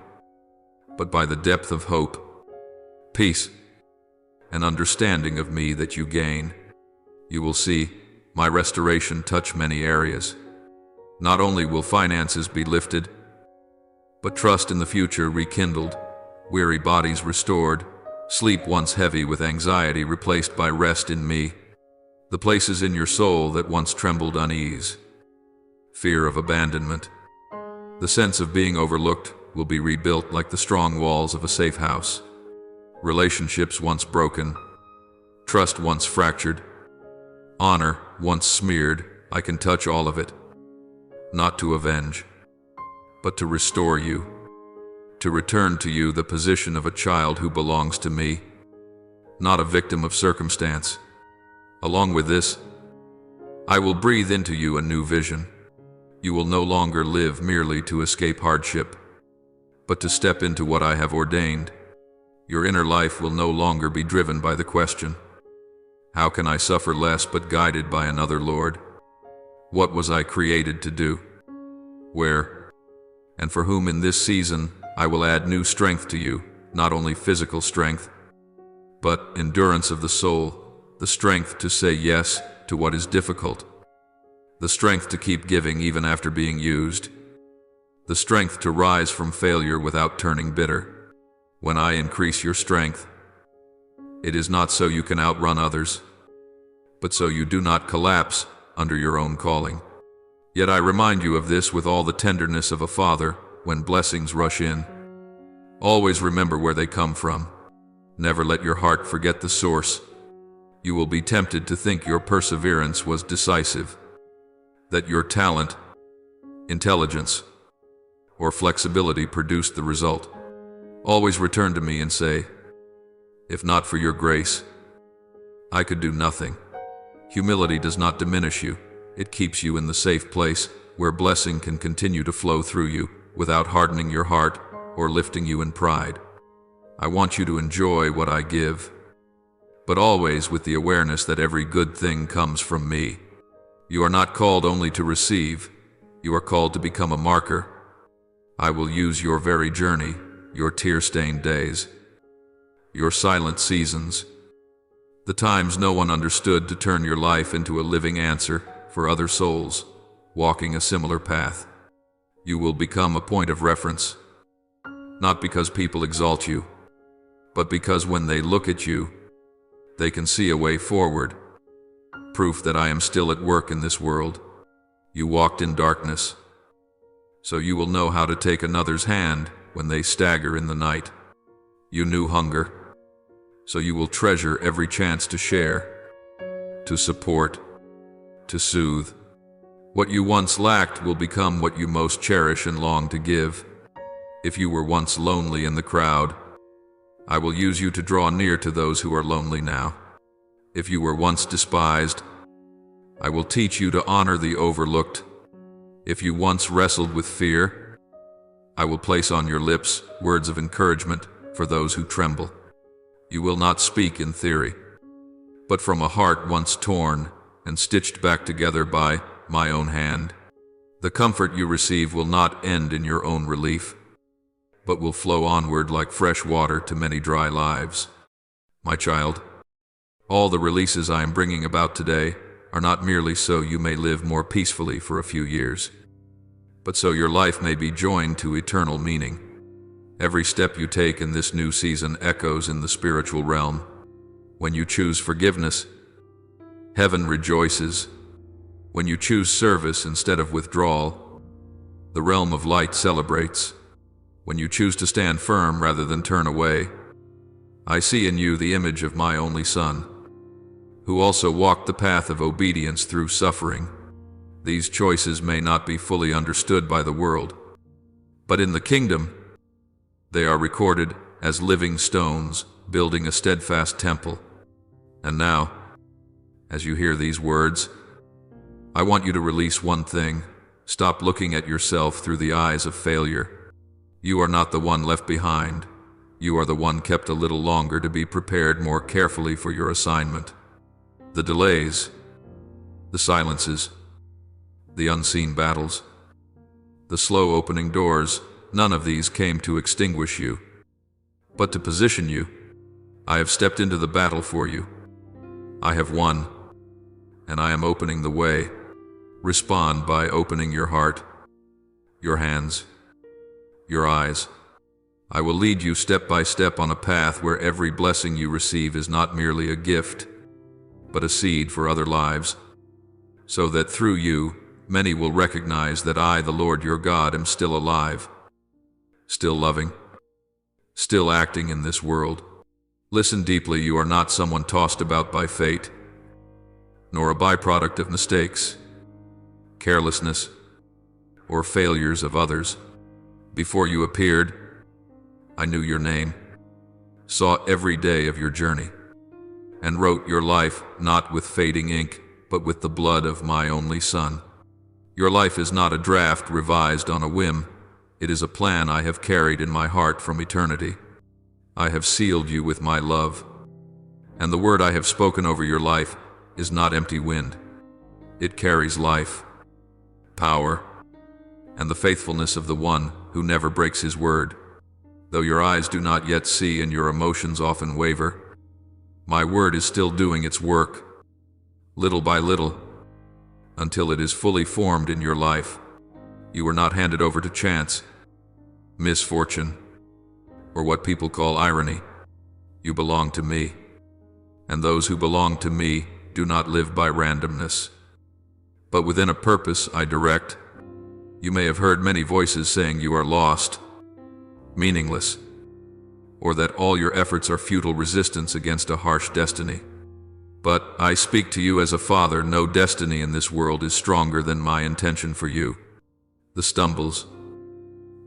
but by the depth of hope, peace, and understanding of me that you gain. You will see my restoration touch many areas. Not only will finances be lifted, but trust in the future rekindled, weary bodies restored, sleep once heavy with anxiety replaced by rest in me, the places in your soul that once trembled unease, fear of abandonment, the sense of being overlooked will be rebuilt like the strong walls of a safe house. Relationships once broken, trust once fractured, honor once smeared, I can touch all of it, not to avenge, but to restore you, to return to you the position of a child who belongs to me, not a victim of circumstance. Along with this, I will breathe into you a new vision. You will no longer live merely to escape hardship, but to step into what I have ordained. Your inner life will no longer be driven by the question, how can I suffer less, but guided by another Lord? What was I created to do? Where and for whom in this season I will add new strength to you, not only physical strength, but endurance of the soul, the strength to say yes to what is difficult, the strength to keep giving even after being used, the strength to rise from failure without turning bitter. When I increase your strength, it is not so you can outrun others, but so you do not collapse under your own calling. Yet I remind you of this with all the tenderness of a father when blessings rush in. Always remember where they come from. Never let your heart forget the source. You will be tempted to think your perseverance was decisive, that your talent, intelligence, or flexibility produced the result. Always return to me and say, if not for your grace, I could do nothing. Humility does not diminish you. It keeps you in the safe place where blessing can continue to flow through you without hardening your heart or lifting you in pride. I want you to enjoy what I give, but always with the awareness that every good thing comes from me. You are not called only to receive, you are called to become a marker. I will use your very journey, your tear-stained days, your silent seasons, the times no one understood to turn your life into a living answer for other souls walking a similar path. You will become a point of reference, not because people exalt you, but because when they look at you, they can see a way forward, proof that I am still at work in this world. You walked in darkness, so you will know how to take another's hand when they stagger in the night. You knew hunger, so you will treasure every chance to share, to support, to soothe. What you once lacked will become what you most cherish and long to give. If you were once lonely in the crowd, I will use you to draw near to those who are lonely now. If you were once despised, I will teach you to honor the overlooked. If you once wrestled with fear, I will place on your lips words of encouragement for those who tremble. You will not speak in theory, but from a heart once torn and stitched back together by my own hand. The comfort you receive will not end in your own relief, but will flow onward like fresh water to many dry lives. My child, all the releases I am bringing about today are not merely so you may live more peacefully for a few years, but so your life may be joined to eternal meaning. Every step you take in this new season echoes in the spiritual realm. When you choose forgiveness, heaven rejoices. When you choose service instead of withdrawal, the realm of light celebrates. When you choose to stand firm rather than turn away, I see in you the image of my only Son, who also walked the path of obedience through suffering. These choices may not be fully understood by the world, but in the kingdom, they are recorded as living stones building a steadfast temple. And now, as you hear these words, I want you to release one thing. Stop looking at yourself through the eyes of failure. You are not the one left behind. You are the one kept a little longer to be prepared more carefully for your assignment. The delays, the silences, the unseen battles, the slow opening doors, none of these came to extinguish you, but to position you. I have stepped into the battle for you. I have won, and I am opening the way. Respond by opening your heart, your hands, your eyes. I will lead you step by step on a path where every blessing you receive is not merely a gift, but a seed for other lives, so that through you, many will recognize that I, the Lord your God, am still alive, still loving, still acting in this world. Listen deeply, you are not someone tossed about by fate, nor a byproduct of mistakes, carelessness, or failures of others. Before you appeared, I knew your name, saw every day of your journey, and wrote your life not with fading ink, but with the blood of my only Son. Your life is not a draft revised on a whim. It is a plan I have carried in my heart from eternity. I have sealed you with my love, and the word I have spoken over your life is not empty wind. It carries life, power, and the faithfulness of the one who never breaks his word. Though your eyes do not yet see and your emotions often waver, my word is still doing its work, little by little, until it is fully formed in your life. You were not handed over to chance, misfortune, or what people call irony. You belong to me, and those who belong to me do not live by randomness, but within a purpose I direct. You may have heard many voices saying you are lost, meaningless, or that all your efforts are futile resistance against a harsh destiny. But I speak to you as a father. No destiny in this world is stronger than my intention for you. The stumbles,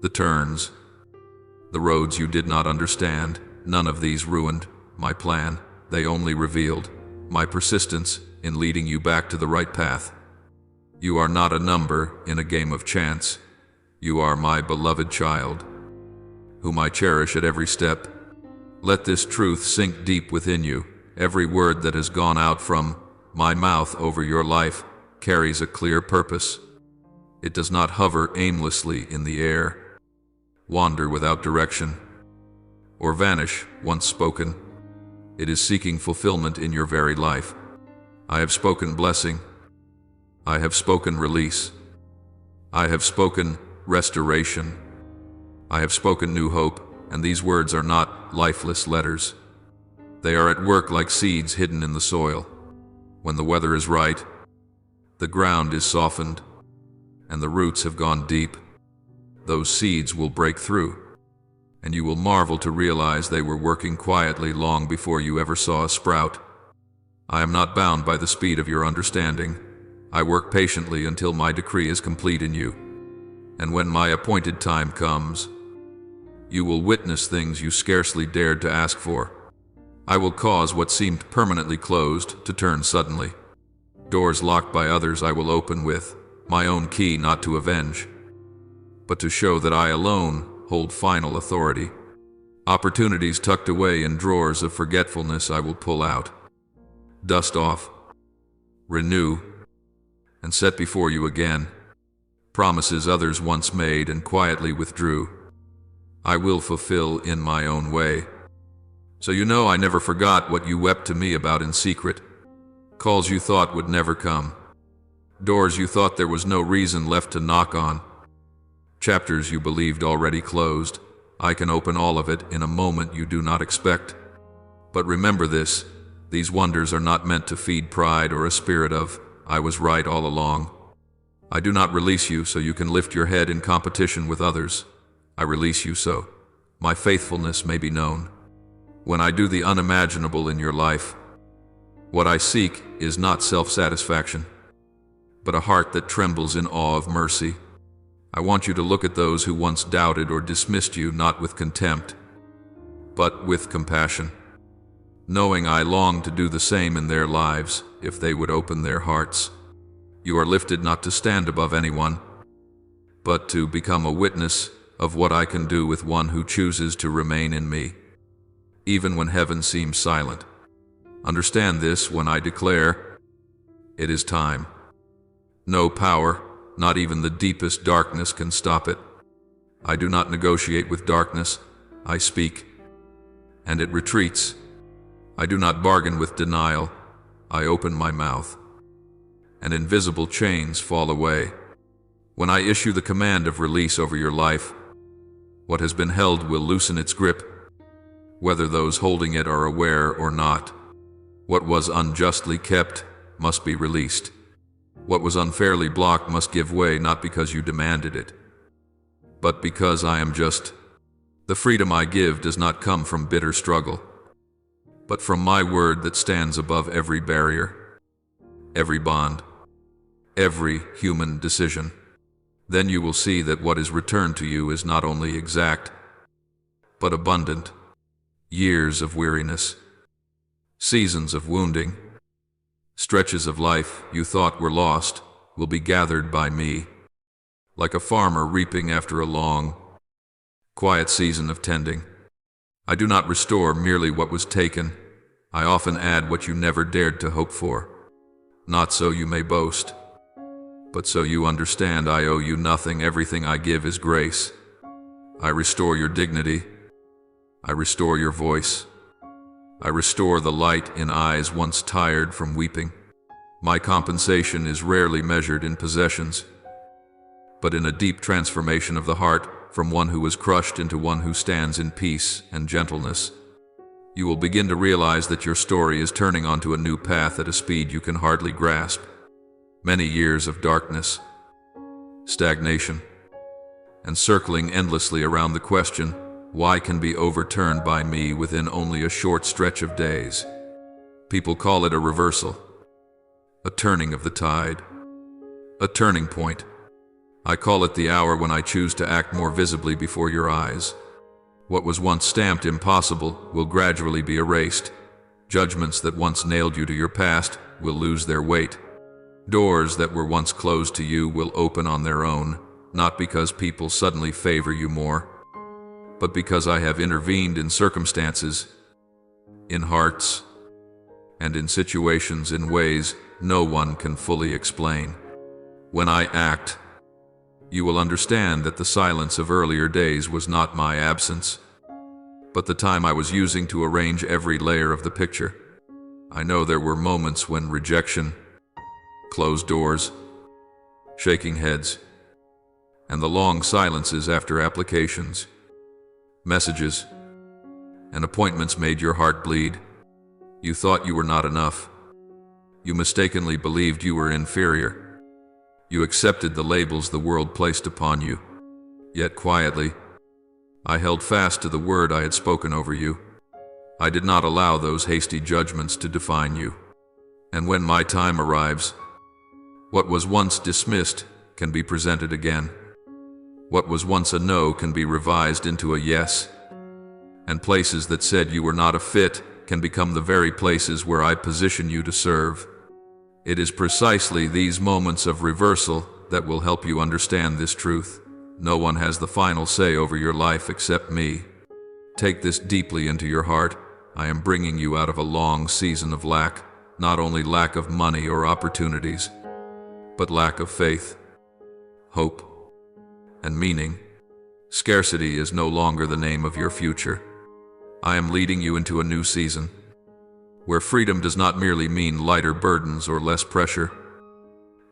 the turns, the roads you did not understand, none of these ruined my plan. They only revealed my persistence in leading you back to the right path. You are not a number in a game of chance. You are my beloved child, whom I cherish at every step. Let this truth sink deep within you. Every word that has gone out from my mouth over your life carries a clear purpose. It does not hover aimlessly in the air, wander without direction, or vanish once spoken. It is seeking fulfillment in your very life. I have spoken blessing. I have spoken release. I have spoken restoration. I have spoken new hope, and these words are not lifeless letters. They are at work like seeds hidden in the soil. When the weather is right, the ground is softened, and the roots have gone deep. Those seeds will break through, and you will marvel to realize they were working quietly long before you ever saw a sprout. I am not bound by the speed of your understanding. I work patiently until my decree is complete in you. And when my appointed time comes, you will witness things you scarcely dared to ask for. I will cause what seemed permanently closed to turn suddenly. Doors locked by others I will open with my own key, not to avenge, but to show that I alone hold final authority. Opportunities tucked away in drawers of forgetfulness I will pull out, dust off, renew, and set before you again. Promises others once made and quietly withdrew, I will fulfill in my own way. So you know I never forgot what you wept to me about in secret. Calls you thought would never come. Doors you thought there was no reason left to knock on. Chapters you believed already closed. I can open all of it in a moment you do not expect. But remember this, these wonders are not meant to feed pride or a spirit of, I was right all along. I do not release you so you can lift your head in competition with others. I release you so my faithfulness may be known. When I do the unimaginable in your life, what I seek is not self-satisfaction, but a heart that trembles in awe of mercy. I want you to look at those who once doubted or dismissed you not with contempt, but with compassion, knowing I long to do the same in their lives if they would open their hearts. You are lifted not to stand above anyone, but to become a witness of what I can do with one who chooses to remain in me, even when heaven seems silent. Understand this when I declare, it is time. No power, not even the deepest darkness, can stop it. I do not negotiate with darkness, I speak, and it retreats. I do not bargain with denial, I open my mouth, and invisible chains fall away. When I issue the command of release over your life, what has been held will loosen its grip, whether those holding it are aware or not. What was unjustly kept must be released. What was unfairly blocked must give way, not because you demanded it, but because I am just. The freedom I give does not come from bitter struggle, but from my word that stands above every barrier, every bond, every human decision. Then you will see that what is returned to you is not only exact, but abundant. Years of weariness, seasons of wounding, stretches of life you thought were lost will be gathered by me, like a farmer reaping after a long, quiet season of tending. I do not restore merely what was taken. I often add what you never dared to hope for, not so you may boast, but so you understand I owe you nothing. Everything I give is grace. I restore your dignity. I restore your voice. I restore the light in eyes once tired from weeping. My compensation is rarely measured in possessions, but in a deep transformation of the heart from one who was crushed into one who stands in peace and gentleness. You will begin to realize that your story is turning onto a new path at a speed you can hardly grasp. Many years of darkness, stagnation, and circling endlessly around the question, why, can be overturned by me within only a short stretch of days. People call it a reversal, a turning of the tide, a turning point. I call it the hour when I choose to act more visibly before your eyes. What was once stamped impossible will gradually be erased. Judgments that once nailed you to your past will lose their weight. Doors that were once closed to you will open on their own, not because people suddenly favor you more, but because I have intervened in circumstances, in hearts, and in situations in ways no one can fully explain. When I act, you will understand that the silence of earlier days was not my absence. but the time I was using to arrange every layer of the picture. I know there were moments when rejection, closed doors, shaking heads, and the long silences after applications, messages, and appointments made your heart bleed. You thought you were not enough. You mistakenly believed you were inferior. You accepted the labels the world placed upon you. Yet quietly, I held fast to the word I had spoken over you. I did not allow those hasty judgments to define you. And when my time arrives, what was once dismissed can be presented again. What was once a no can be revised into a yes. And places that said you were not a fit can become the very places where I position you to serve. It is precisely these moments of reversal that will help you understand this truth. No one has the final say over your life except me. Take this deeply into your heart. I am bringing you out of a long season of lack, not only lack of money or opportunities, but lack of faith, hope, and meaning. Scarcity is no longer the name of your future. I am leading you into a new season, where freedom does not merely mean lighter burdens or less pressure,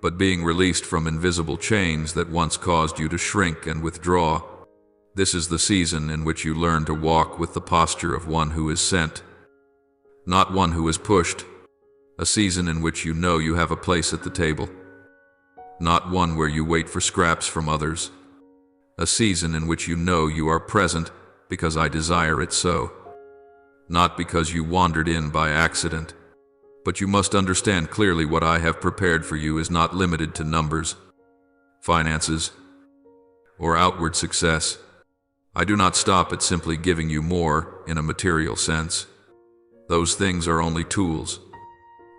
but being released from invisible chains that once caused you to shrink and withdraw. This is the season in which you learn to walk with the posture of one who is sent, not one who is pushed. A season in which you know you have a place at the table, not one where you wait for scraps from others. A season in which you know you are present because I desire it so, not because you wandered in by accident. But you must understand clearly what I have prepared for you is not limited to numbers, finances, or outward success. I do not stop at simply giving you more in a material sense. Those things are only tools.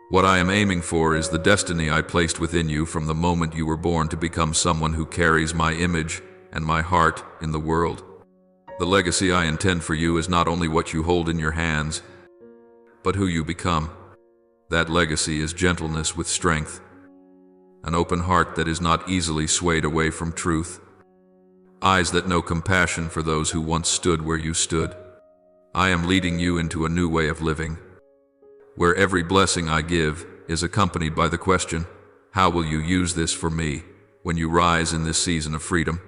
What I am aiming for is the destiny I placed within you from the moment you were born to become someone who carries my image and my heart in the world. The legacy I intend for you is not only what you hold in your hands, but who you become. That legacy is gentleness with strength, an open heart that is not easily swayed away from truth, eyes that know compassion for those who once stood where you stood. I am leading you into a new way of living, where every blessing I give is accompanied by the question, how will you use this for me when you rise in this season of freedom?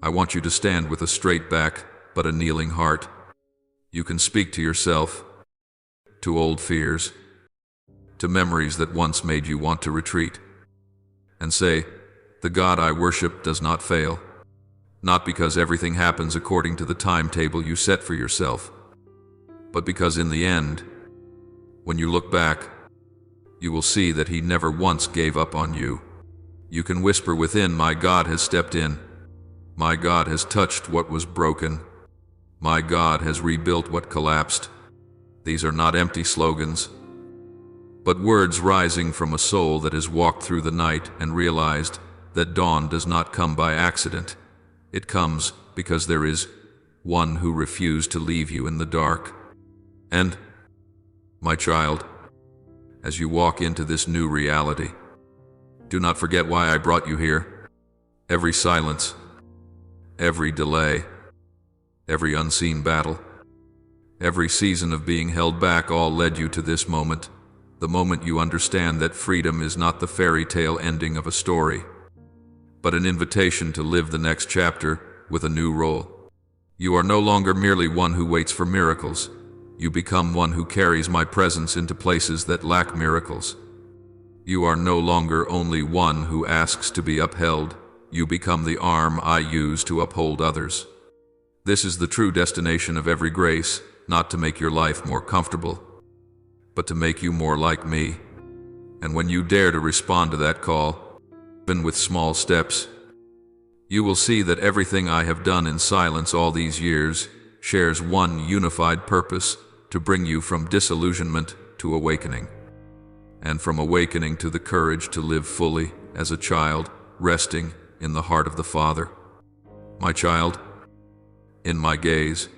I want you to stand with a straight back but a kneeling heart. You can speak to yourself, to old fears, to memories that once made you want to retreat, and say, the God I worship does not fail, not because everything happens according to the timetable you set for yourself, but because in the end, when you look back, you will see that He never once gave up on you. You can whisper within, my God has stepped in. My God has touched what was broken. My God has rebuilt what collapsed. These are not empty slogans, but words rising from a soul that has walked through the night and realized that dawn does not come by accident. It comes because there is one who refused to leave you in the dark. And, my child, as you walk into this new reality, do not forget why I brought you here. Every silence, every delay, every unseen battle, every season of being held back all led you to this moment, the moment you understand that freedom is not the fairy tale ending of a story, but an invitation to live the next chapter with a new role. You are no longer merely one who waits for miracles. You become one who carries my presence into places that lack miracles. You are no longer only one who asks to be upheld. You become the arm I use to uphold others. This is the true destination of every grace, not to make your life more comfortable, but to make you more like me. And when you dare to respond to that call, even with small steps, you will see that everything I have done in silence all these years shares one unified purpose: to bring you from disillusionment to awakening, and from awakening to the courage to live fully as a child, resting in the heart of the Father. My child, in my gaze,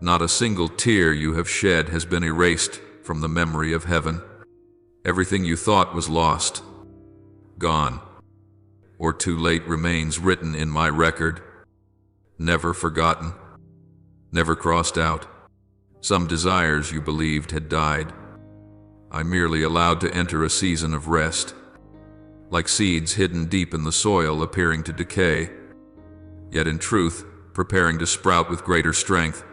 not a single tear you have shed has been erased from the memory of heaven. Everything you thought was lost, gone, or too late remains written in my record, never forgotten, never crossed out. Some desires you believed had died. I merely allowed to enter a season of rest, like seeds hidden deep in the soil appearing to decay, yet in truth preparing to sprout with greater strength.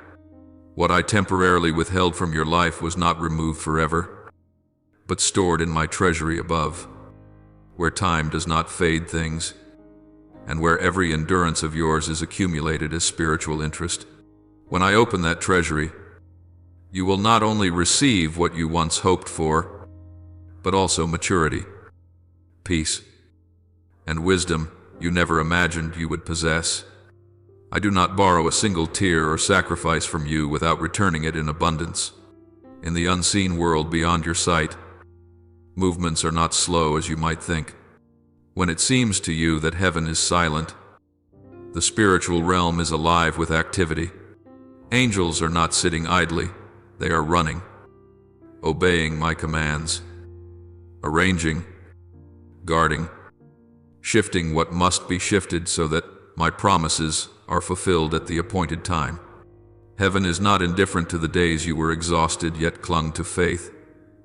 What I temporarily withheld from your life was not removed forever, but stored in my treasury above, where time does not fade things, and where every endurance of yours is accumulated as spiritual interest. When I open that treasury, you will not only receive what you once hoped for, but also maturity, peace, and wisdom you never imagined you would possess. I do not borrow a single tear or sacrifice from you without returning it in abundance. In the unseen world beyond your sight, movements are not slow as you might think. When it seems to you that heaven is silent, the spiritual realm is alive with activity. Angels are not sitting idly, they are running, obeying my commands, arranging, guarding, shifting what must be shifted so that my promises are fulfilled at the appointed time. Heaven is not indifferent to the days you were exhausted yet clung to faith.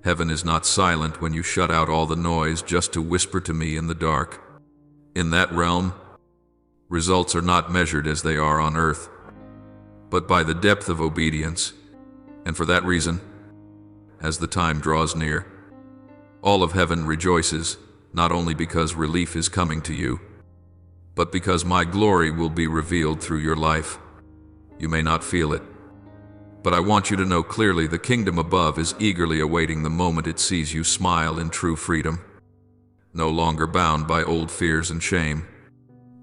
Heaven is not silent when you shut out all the noise just to whisper to me in the dark. In that realm, results are not measured as they are on earth, but by the depth of obedience, and for that reason, as the time draws near, all of heaven rejoices, not only because relief is coming to you, but because my glory will be revealed through your life. You may not feel it, but I want you to know clearly the kingdom above is eagerly awaiting the moment it sees you smile in true freedom, no longer bound by old fears and shame.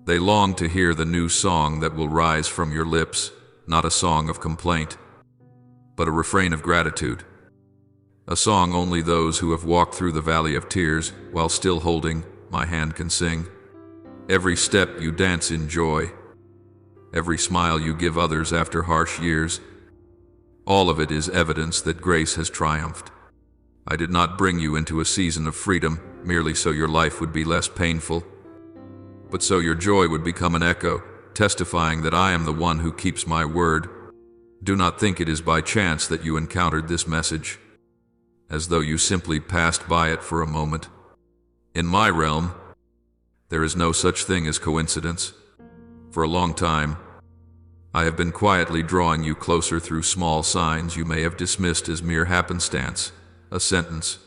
They long to hear the new song that will rise from your lips, not a song of complaint, but a refrain of gratitude. A song only those who have walked through the valley of tears while still holding my hand can sing. Every step you dance in joy, every smile you give others after harsh years, all of it is evidence that grace has triumphed. I did not bring you into a season of freedom merely so your life would be less painful, but so your joy would become an echo, testifying that I am the one who keeps my word. Do not think it is by chance that you encountered this message, as though you simply passed by it for a moment. In my realm, there is no such thing as coincidence. For a long time, I have been quietly drawing you closer through small signs you may have dismissed as mere happenstance, a sentence,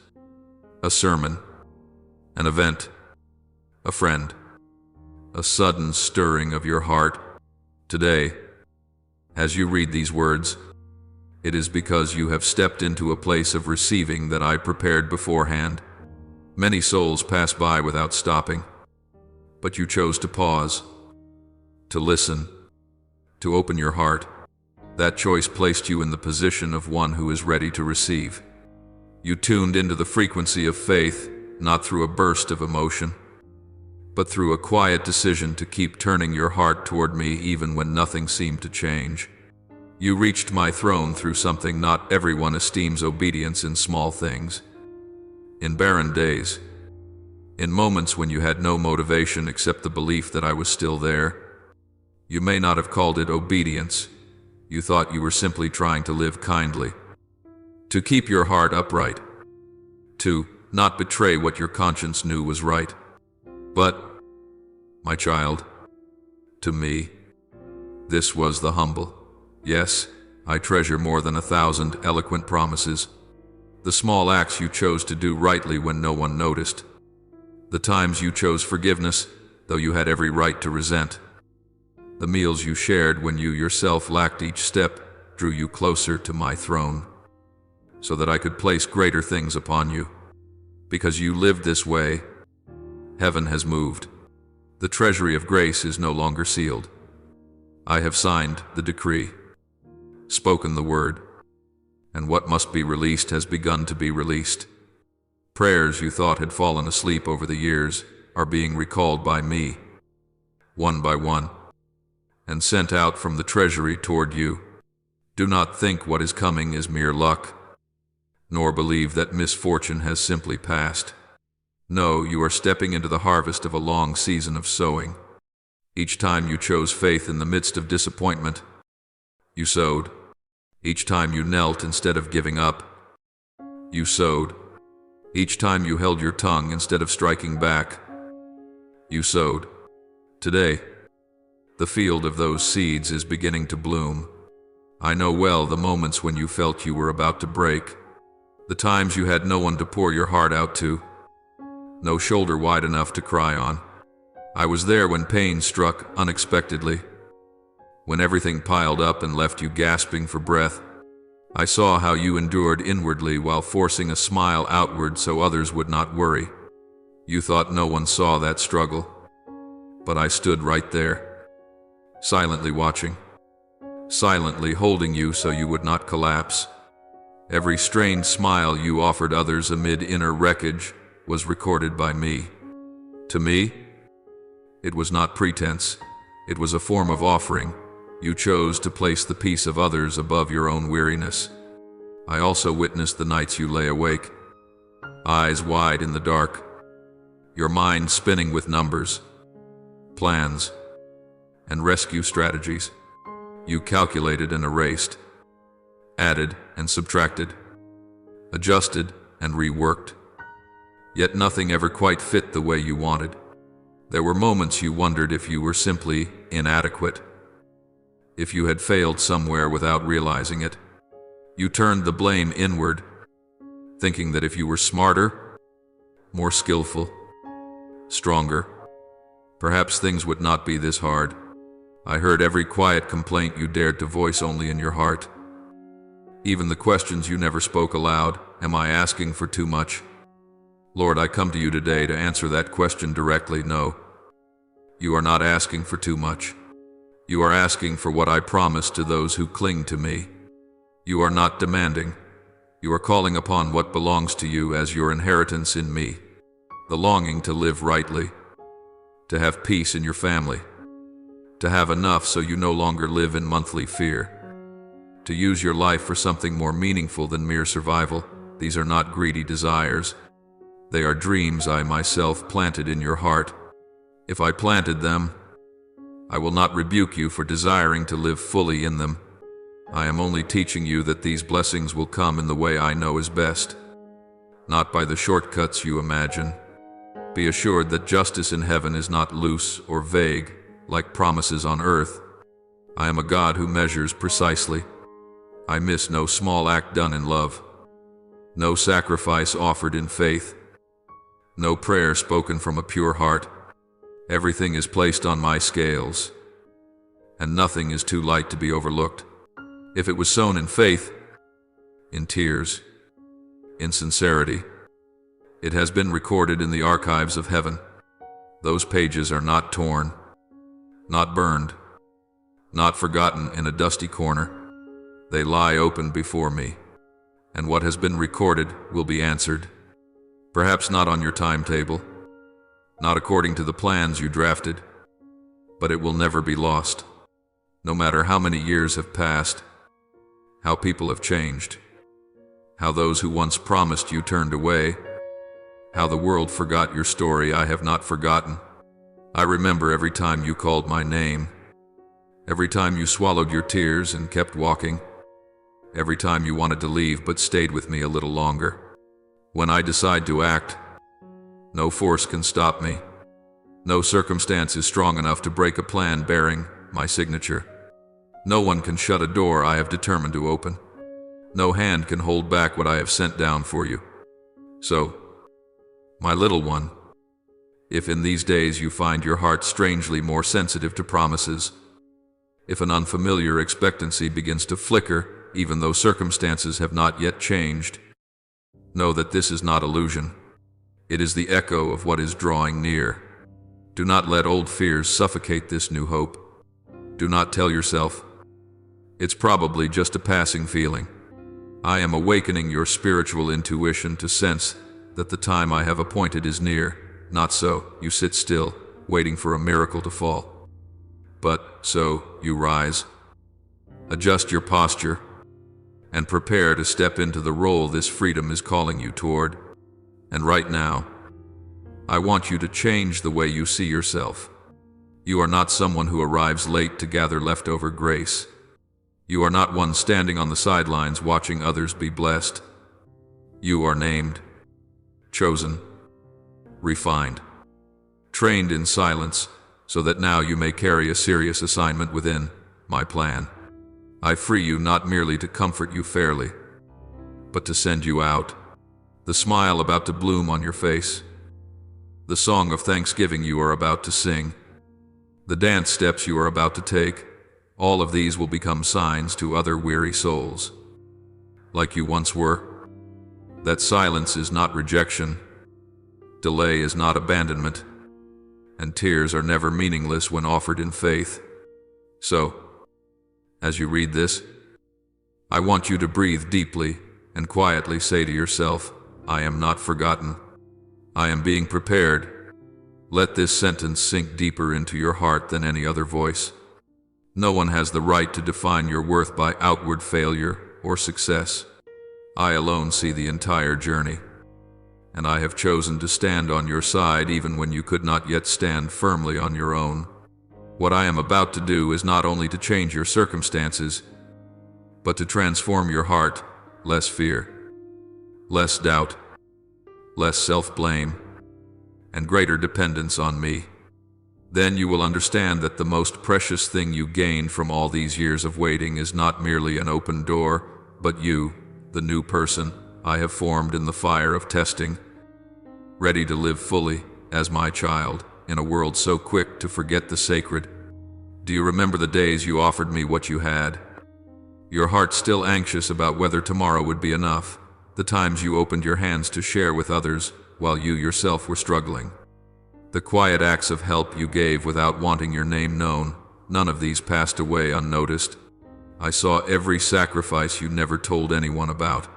a sermon, an event, a friend, a sudden stirring of your heart. Today, as you read these words, it is because you have stepped into a place of receiving that I prepared beforehand. Many souls pass by without stopping, but you chose to pause, to listen, to open your heart. That choice placed you in the position of one who is ready to receive. You tuned into the frequency of faith, not through a burst of emotion, but through a quiet decision to keep turning your heart toward me even when nothing seemed to change. You reached my throne through something not everyone esteems: obedience in small things. In barren days, in moments when you had no motivation except the belief that I was still there. You may not have called it obedience. You thought you were simply trying to live kindly, to keep your heart upright, to not betray what your conscience knew was right. But, my child, to me, this was the humble. Yes, I treasure more than 1,000 eloquent promises. The small acts you chose to do rightly when no one noticed. The times you chose forgiveness, though you had every right to resent. The meals you shared when you yourself lacked. Each step drew you closer to my throne, so that I could place greater things upon you. Because you lived this way, heaven has moved. The treasury of grace is no longer sealed. I have signed the decree, spoken the word, and what must be released has begun to be released. Prayers you thought had fallen asleep over the years are being recalled by me, one by one, and sent out from the treasury toward you. Do not think what is coming is mere luck, nor believe that misfortune has simply passed. No, you are stepping into the harvest of a long season of sowing. Each time you chose faith in the midst of disappointment, You sowed. Each time you knelt instead of giving up. You sowed. Each time you held your tongue instead of striking back. You sowed. Today, the field of those seeds is beginning to bloom. I know well the moments when you felt you were about to break, the times you had no one to pour your heart out to, no shoulder wide enough to cry on. I was there when pain struck unexpectedly, when everything piled up and left you gasping for breath. I saw how you endured inwardly while forcing a smile outward so others would not worry. You thought no one saw that struggle, but I stood right there, silently watching, silently holding you so you would not collapse. Every strained smile you offered others amid inner wreckage was recorded by me. To me, it was not pretense, it was a form of offering. You chose to place the peace of others above your own weariness. I also witnessed the nights you lay awake, eyes wide in the dark, your mind spinning with numbers, plans, and rescue strategies. You calculated and erased, added and subtracted, adjusted and reworked. Yet nothing ever quite fit the way you wanted. There were moments you wondered if you were simply inadequate, if you had failed somewhere without realizing it. You turned the blame inward, thinking that if you were smarter, more skillful, stronger, perhaps things would not be this hard. I heard every quiet complaint you dared to voice only in your heart. Even the questions you never spoke aloud. Am I asking for too much? Lord, I come to you today to answer that question directly. No, you are not asking for too much. You are asking for what I promised to those who cling to me. You are not demanding. You are calling upon what belongs to you as your inheritance in me. The longing to live rightly, to have peace in your family, to have enough so you no longer live in monthly fear, to use your life for something more meaningful than mere survival. These are not greedy desires. They are dreams I myself planted in your heart. If I planted them, I will not rebuke you for desiring to live fully in them. I am only teaching you that these blessings will come in the way I know is best, not by the shortcuts you imagine. Be assured that justice in heaven is not loose or vague, like promises on earth. I am a God who measures precisely. I miss no small act done in love, no sacrifice offered in faith, no prayer spoken from a pure heart. Everything is placed on my scales, and nothing is too light to be overlooked. If it was sown in faith, in tears, in sincerity, it has been recorded in the archives of heaven. Those pages are not torn, not burned, not forgotten in a dusty corner. They lie open before me, and what has been recorded will be answered. Perhaps not on your timetable, not according to the plans you drafted, but it will never be lost. No matter how many years have passed, how people have changed, how those who once promised you turned away, how the world forgot your story, I have not forgotten. I remember every time you called my name, every time you swallowed your tears and kept walking, every time you wanted to leave but stayed with me a little longer. When I decide to act, no force can stop me. No circumstance is strong enough to break a plan bearing my signature. No one can shut a door I have determined to open. No hand can hold back what I have sent down for you. So, my little one, if in these days you find your heart strangely more sensitive to promises, if an unfamiliar expectancy begins to flicker even though circumstances have not yet changed, know that this is not illusion. It is the echo of what is drawing near. Do not let old fears suffocate this new hope. Do not tell yourself, it's probably just a passing feeling. I am awakening your spiritual intuition to sense that the time I have appointed is near. Not so, you sit still, waiting for a miracle to fall. But so, you rise, adjust your posture, and prepare to step into the role this freedom is calling you toward. And right now, I want you to change the way you see yourself. You are not someone who arrives late to gather leftover grace. You are not one standing on the sidelines watching others be blessed. You are named, chosen, refined, trained in silence, so that now you may carry a serious assignment within my plan. I free you not merely to comfort you fairly, but to send you out, the smile about to bloom on your face, the song of thanksgiving you are about to sing, the dance steps you are about to take. All of these will become signs to other weary souls, like you once were, that silence is not rejection, delay is not abandonment, and tears are never meaningless when offered in faith. So, as you read this, I want you to breathe deeply and quietly say to yourself, I am not forgotten. I am being prepared. Let this sentence sink deeper into your heart than any other voice. No one has the right to define your worth by outward failure or success. I alone see the entire journey, and I have chosen to stand on your side even when you could not yet stand firmly on your own. What I am about to do is not only to change your circumstances, but to transform your heart. Less fear, less doubt, less self-blame, and greater dependence on me. Then you will understand that the most precious thing you gain from all these years of waiting is not merely an open door, but you, the new person I have formed in the fire of testing, ready to live fully as my child in a world so quick to forget the sacred. Do you remember the days you offered me what you had? Your heart still anxious about whether tomorrow would be enough, the times you opened your hands to share with others while you yourself were struggling. The quiet acts of help you gave without wanting your name known, none of these passed away unnoticed. I saw every sacrifice you never told anyone about.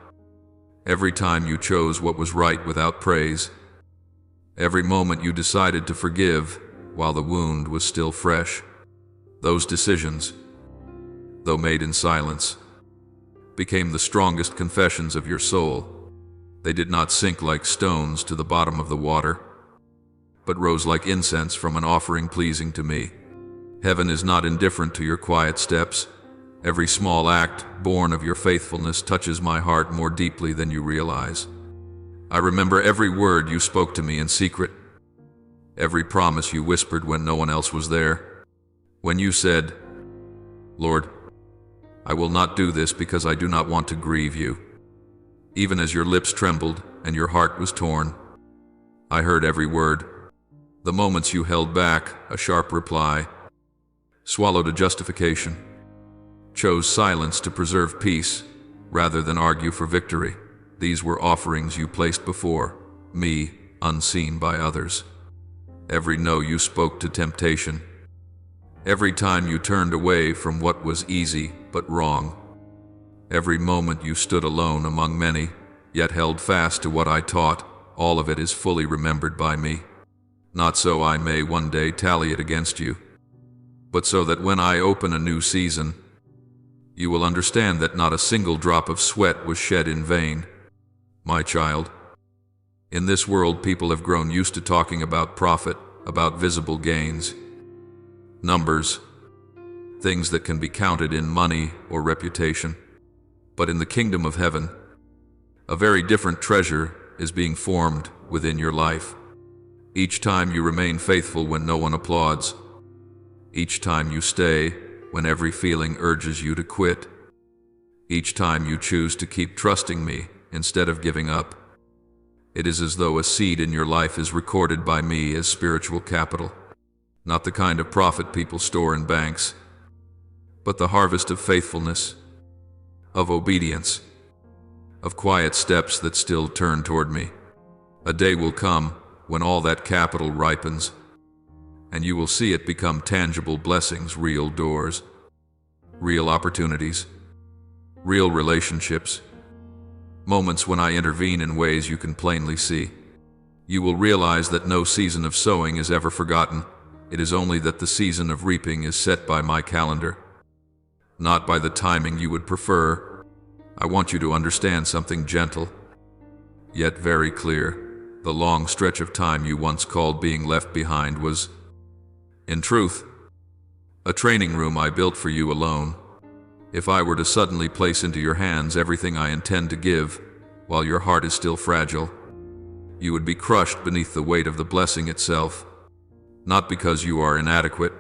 Every time you chose what was right without praise. Every moment you decided to forgive while the wound was still fresh. Those decisions, though made in silence, became the strongest confessions of your soul. They did not sink like stones to the bottom of the water, but rose like incense from an offering pleasing to me. Heaven is not indifferent to your quiet steps. Every small act born of your faithfulness touches my heart more deeply than you realize. I remember every word you spoke to me in secret, every promise you whispered when no one else was there. When you said, Lord, I will not do this because I do not want to grieve you. Even as your lips trembled and your heart was torn, I heard every word. The moments you held back a sharp reply, swallowed a justification, chose silence to preserve peace rather than argue for victory. These were offerings you placed before me, unseen by others. Every no you spoke to temptation, every time you turned away from what was easy but wrong, every moment you stood alone among many, yet held fast to what I taught, all of it is fully remembered by me. Not so I may one day tally it against you, but so that when I open a new season, you will understand that not a single drop of sweat was shed in vain. My child, in this world people have grown used to talking about profit, about visible gains, numbers, things that can be counted in money or reputation. But in the kingdom of heaven, a very different treasure is being formed within your life. Each time you remain faithful when no one applauds, each time you stay when every feeling urges you to quit, each time you choose to keep trusting me instead of giving up, it is as though a seed in your life is recorded by me as spiritual capital, not the kind of profit people store in banks, but the harvest of faithfulness, of obedience, of quiet steps that still turn toward me. A day will come when all that capital ripens, and you will see it become tangible blessings, real doors, real opportunities, real relationships, moments when I intervene in ways you can plainly see. You will realize that no season of sowing is ever forgotten. It is only that the season of reaping is set by my calendar, not by the timing you would prefer. I want you to understand something gentle, yet very clear. The long stretch of time you once called being left behind was, in truth, a training room I built for you alone. If I were to suddenly place into your hands everything I intend to give, while your heart is still fragile, you would be crushed beneath the weight of the blessing itself, not because you are inadequate,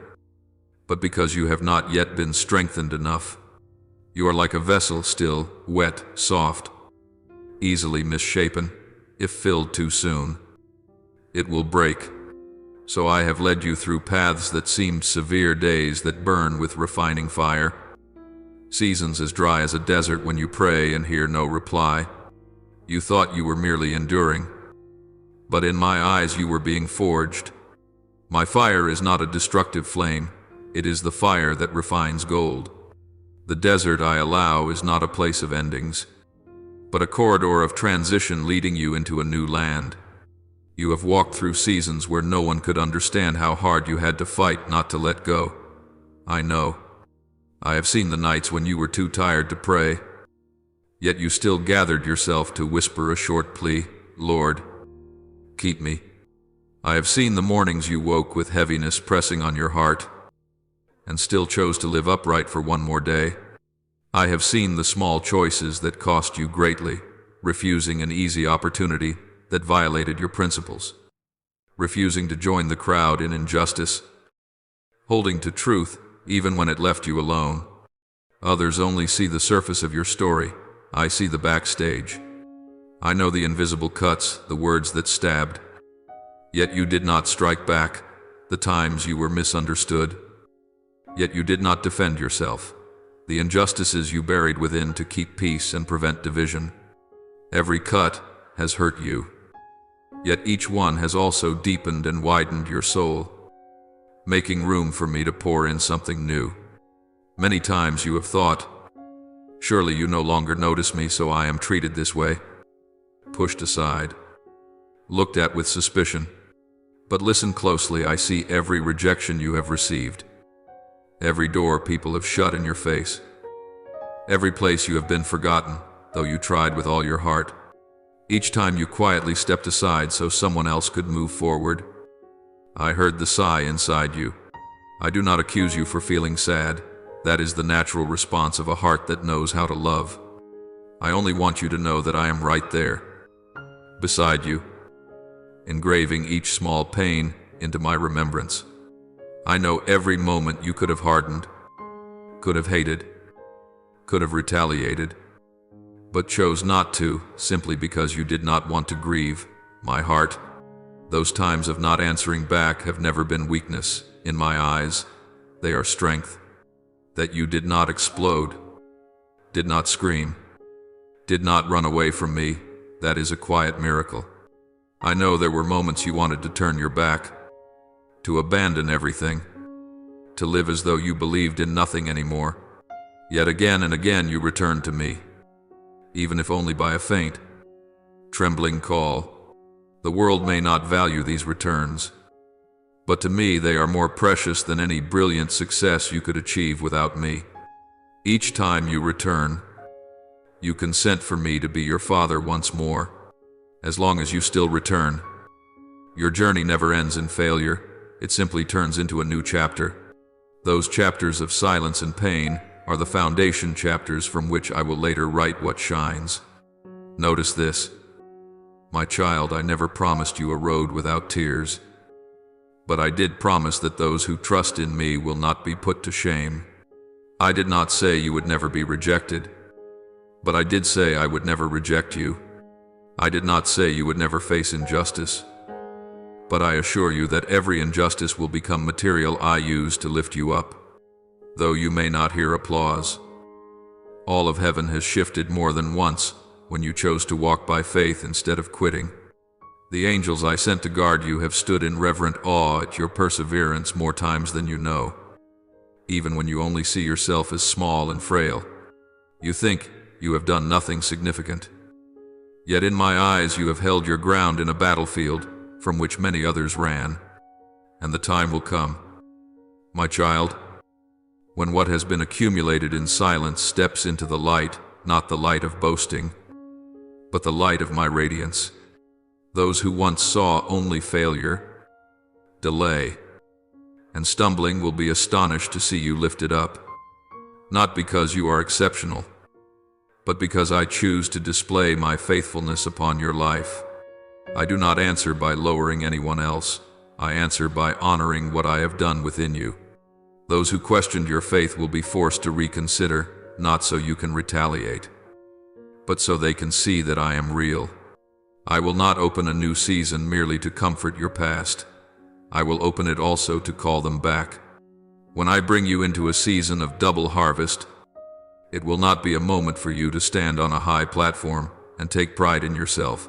but because you have not yet been strengthened enough. You are like a vessel still wet, soft, easily misshapen. If filled too soon, it will break. So I have led you through paths that seemed severe, days that burn with refining fire, seasons as dry as a desert when you pray and hear no reply. You thought you were merely enduring, but in my eyes you were being forged. My fire is not a destructive flame, it is the fire that refines gold. The desert I allow is not a place of endings, but a corridor of transition leading you into a new land. You have walked through seasons where no one could understand how hard you had to fight not to let go. I know. I have seen the nights when you were too tired to pray, yet you still gathered yourself to whisper a short plea, "Lord, keep me." I have seen the mornings you woke with heaviness pressing on your heart, and still chose to live upright for one more day. I have seen the small choices that cost you greatly, refusing an easy opportunity that violated your principles, refusing to join the crowd in injustice, holding to truth even when it left you alone. Others only see the surface of your story. I see the backstage. I know the invisible cuts, the words that stabbed. Yet you did not strike back, the times you were misunderstood. Yet you did not defend yourself, the injustices you buried within to keep peace and prevent division. Every cut has hurt you, yet each one has also deepened and widened your soul, making room for me to pour in something new. Many times you have thought, "Surely you no longer notice me, so I am treated this way." Pushed aside, looked at with suspicion. But listen closely, I see every rejection you have received, every door people have shut in your face, every place you have been forgotten, though you tried with all your heart. Each time you quietly stepped aside so someone else could move forward. I heard the sigh inside you. I do not accuse you for feeling sad. That is the natural response of a heart that knows how to love. I only want you to know that I am right there, beside you, engraving each small pain into my remembrance. I know every moment you could have hardened, could have hated, could have retaliated, but chose not to, simply because you did not want to grieve my heart. Those times of not answering back have never been weakness in my eyes. They are strength. That you did not explode, did not scream, did not run away from me, that is a quiet miracle. I know there were moments you wanted to turn your back, to abandon everything, to live as though you believed in nothing anymore. Yet again and again you returned to me, even if only by a faint, trembling call. The world may not value these returns, but to me they are more precious than any brilliant success you could achieve without me. Each time you return, you consent for me to be your father once more. As long as you still return, your journey never ends in failure, it simply turns into a new chapter. Those chapters of silence and pain are the foundation chapters from which I will later write what shines. Notice this. My child, I never promised you a road without tears, but I did promise that those who trust in me will not be put to shame. I did not say you would never be rejected, but I did say I would never reject you. I did not say you would never face injustice, but I assure you that every injustice will become material I use to lift you up, though you may not hear applause. All of heaven has shifted more than once when you chose to walk by faith instead of quitting. The angels I sent to guard you have stood in reverent awe at your perseverance more times than you know. Even when you only see yourself as small and frail, you think you have done nothing significant. Yet in my eyes you have held your ground in a battlefield from which many others ran. And the time will come, my child, when what has been accumulated in silence steps into the light, not the light of boasting, but the light of my radiance. Those who once saw only failure, delay, and stumbling will be astonished to see you lifted up. not because you are exceptional, but because I choose to display my faithfulness upon your life. I do not answer by lowering anyone else. I answer by honoring what I have done within you. Those who questioned your faith will be forced to reconsider, not so you can retaliate, but so they can see that I am real. I will not open a new season merely to comfort your past. I will open it also to call them back. When I bring you into a season of double harvest, it will not be a moment for you to stand on a high platform and take pride in yourself,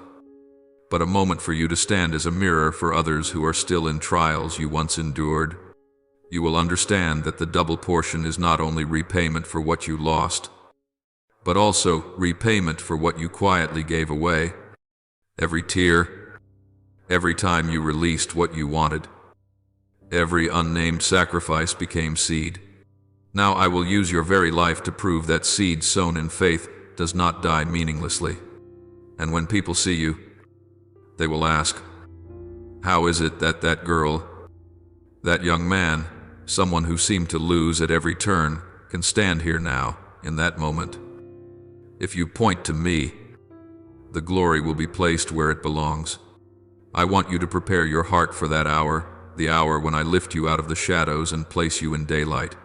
but a moment for you to stand as a mirror for others who are still in trials you once endured. You will understand that the double portion is not only repayment for what you lost, but also repayment for what you quietly gave away. Every tear, every time you released what you wanted, every unnamed sacrifice became seed. Now I will use your very life to prove that seed sown in faith does not die meaninglessly. And when people see you, they will ask, how is it that that girl, that young man, someone who seemed to lose at every turn, can stand here now, in that moment? If you point to me, the glory will be placed where it belongs. I want you to prepare your heart for that hour, the hour when I lift you out of the shadows and place you in daylight.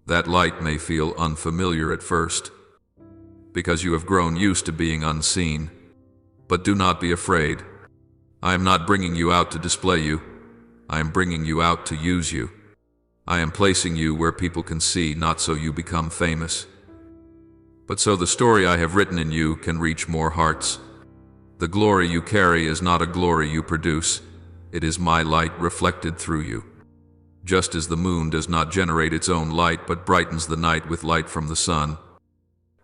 That light may feel unfamiliar at first, because you have grown used to being unseen. But do not be afraid. I am not bringing you out to display you. I am bringing you out to use you. I am placing you where people can see, not so you become famous, but so the story I have written in you can reach more hearts. The glory you carry is not a glory you produce. It is my light reflected through you. Just as the moon does not generate its own light but brightens the night with light from the sun,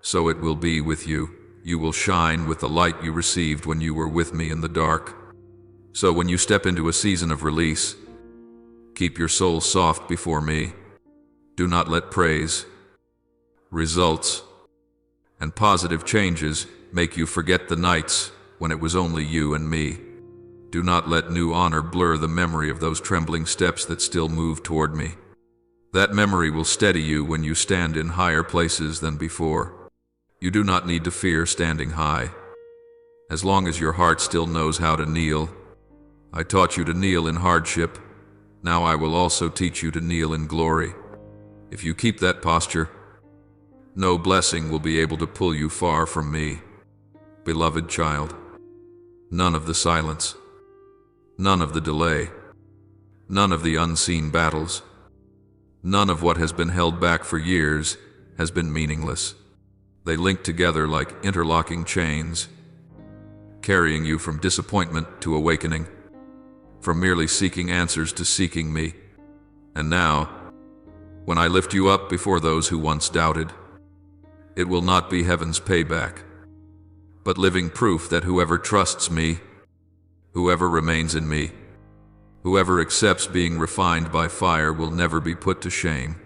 so it will be with you. You will shine with the light you received when you were with me in the dark. So when you step into a season of release, keep your soul soft before me. Do not let praise, results, and positive changes make you forget the nights when it was only you and me. Do not let new honor blur the memory of those trembling steps that still move toward me. That memory will steady you when you stand in higher places than before. You do not need to fear standing high. As long as your heart still knows how to kneel. I taught you to kneel in hardship. Now I will also teach you to kneel in glory. If you keep that posture, no blessing will be able to pull you far from me. Beloved child, none of the silence, none of the delay, none of the unseen battles, none of what has been held back for years has been meaningless. They link together like interlocking chains, carrying you from disappointment to awakening, from merely seeking answers to seeking me. And now, when I lift you up before those who once doubted, it will not be heaven's payback, but living proof that whoever trusts me, whoever remains in me, whoever accepts being refined by fire will never be put to shame.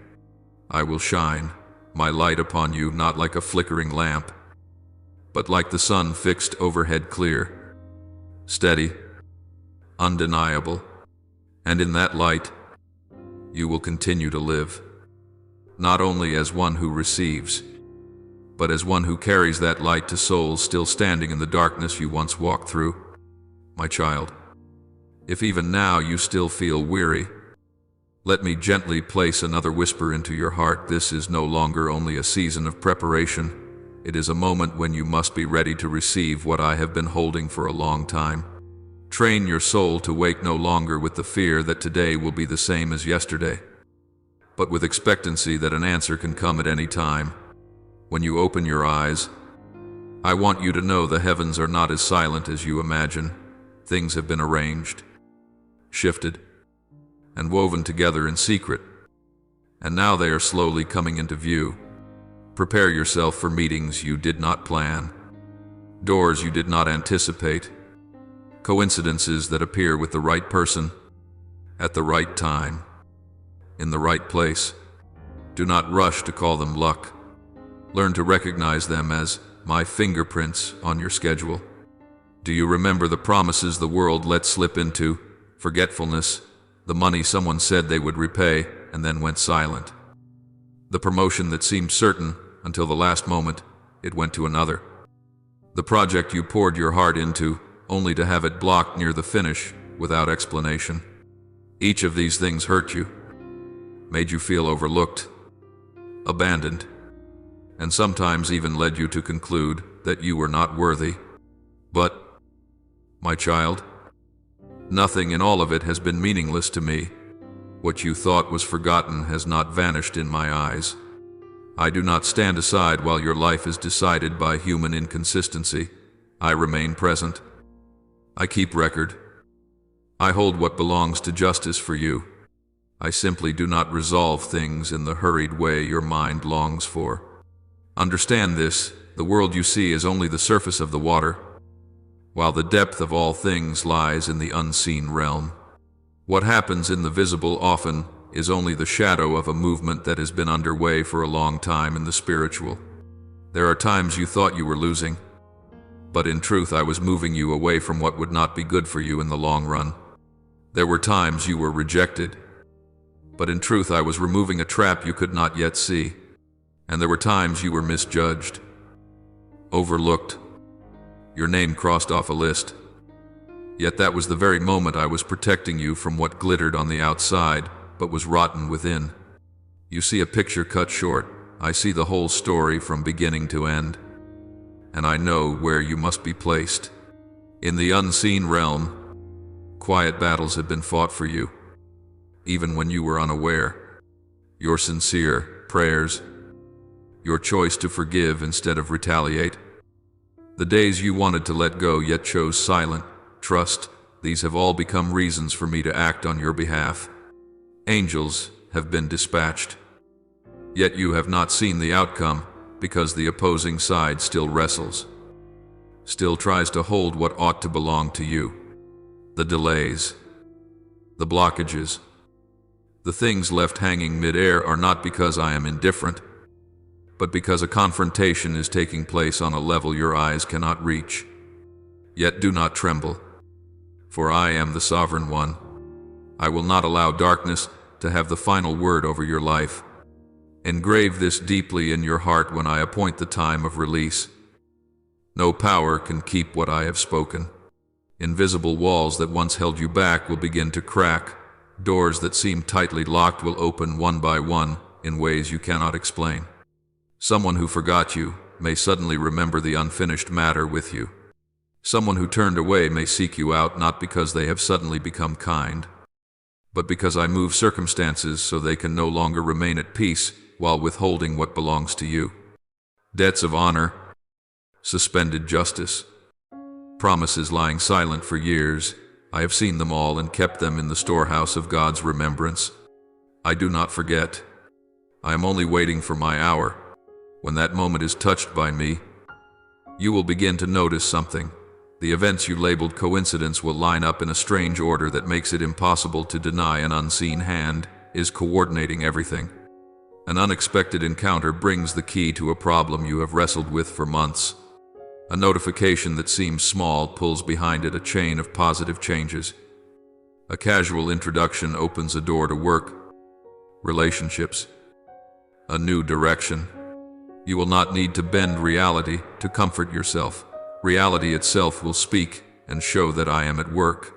I will shine my light upon you, not like a flickering lamp, but like the sun fixed overhead, clear, steady, undeniable, and in that light, you will continue to live, not only as one who receives, but as one who carries that light to souls still standing in the darkness you once walked through. My child, if even now you still feel weary, let me gently place another whisper into your heart. This is no longer only a season of preparation. It is a moment when you must be ready to receive what I have been holding for a long time. Train your soul to wake no longer with the fear that today will be the same as yesterday, but with expectancy that an answer can come at any time. When you open your eyes, I want you to know the heavens are not as silent as you imagine. Things have been arranged, shifted, and woven together in secret, and now they are slowly coming into view. Prepare yourself for meetings you did not plan, doors you did not anticipate, coincidences that appear with the right person, at the right time, in the right place. Do not rush to call them luck. Learn to recognize them as my fingerprints on your schedule. Do you remember the promises the world let slip into? Forgetfulness, the money someone said they would repay and then went silent. The promotion that seemed certain until the last moment, it went to another. The project you poured your heart into, only to have it blocked near the finish without explanation. Each of these things hurt you, made you feel overlooked, abandoned, and sometimes even led you to conclude that you were not worthy. But, my child, nothing in all of it has been meaningless to me. What you thought was forgotten has not vanished in my eyes. I do not stand aside while your life is decided by human inconsistency. I remain present. I keep record. I hold what belongs to justice for you. I simply do not resolve things in the hurried way your mind longs for. Understand this, the world you see is only the surface of the water, while the depth of all things lies in the unseen realm. What happens in the visible often is only the shadow of a movement that has been underway for a long time in the spiritual. There are times you thought you were losing, but in truth I was moving you away from what would not be good for you in the long run. There were times you were rejected, but in truth I was removing a trap you could not yet see. And there were times you were misjudged, overlooked, your name crossed off a list. Yet that was the very moment I was protecting you from what glittered on the outside, but was rotten within. You see a picture cut short. I see the whole story from beginning to end. And I know where you must be placed. In the unseen realm, quiet battles have been fought for you, even when you were unaware. Your sincere prayers, your choice to forgive instead of retaliate, the days you wanted to let go yet chose silent trust, these have all become reasons for me to act on your behalf. Angels have been dispatched. Yet you have not seen the outcome because the opposing side still wrestles, still tries to hold what ought to belong to you. The delays, the blockages, the things left hanging mid-air are not because I am indifferent, but because a confrontation is taking place on a level your eyes cannot reach. Yet do not tremble, for I am the Sovereign One. I will not allow darkness to have the final word over your life. Engrave this deeply in your heart when I appoint the time of release. No power can keep what I have spoken. Invisible walls that once held you back will begin to crack. Doors that seemed tightly locked will open one by one in ways you cannot explain. Someone who forgot you may suddenly remember the unfinished matter with you. Someone who turned away may seek you out not because they have suddenly become kind, but because I move circumstances so they can no longer remain at peace while withholding what belongs to you. Debts of honor, suspended justice, promises lying silent for years, I have seen them all and kept them in the storehouse of God's remembrance. I do not forget. I am only waiting for my hour. When that moment is touched by me, you will begin to notice something. The events you labeled coincidence will line up in a strange order that makes it impossible to deny an unseen hand is coordinating everything. An unexpected encounter brings the key to a problem you have wrestled with for months. A notification that seems small pulls behind it a chain of positive changes. A casual introduction opens a door to work, relationships, a new direction. You will not need to bend reality to comfort yourself. Reality itself will speak and show that I am at work.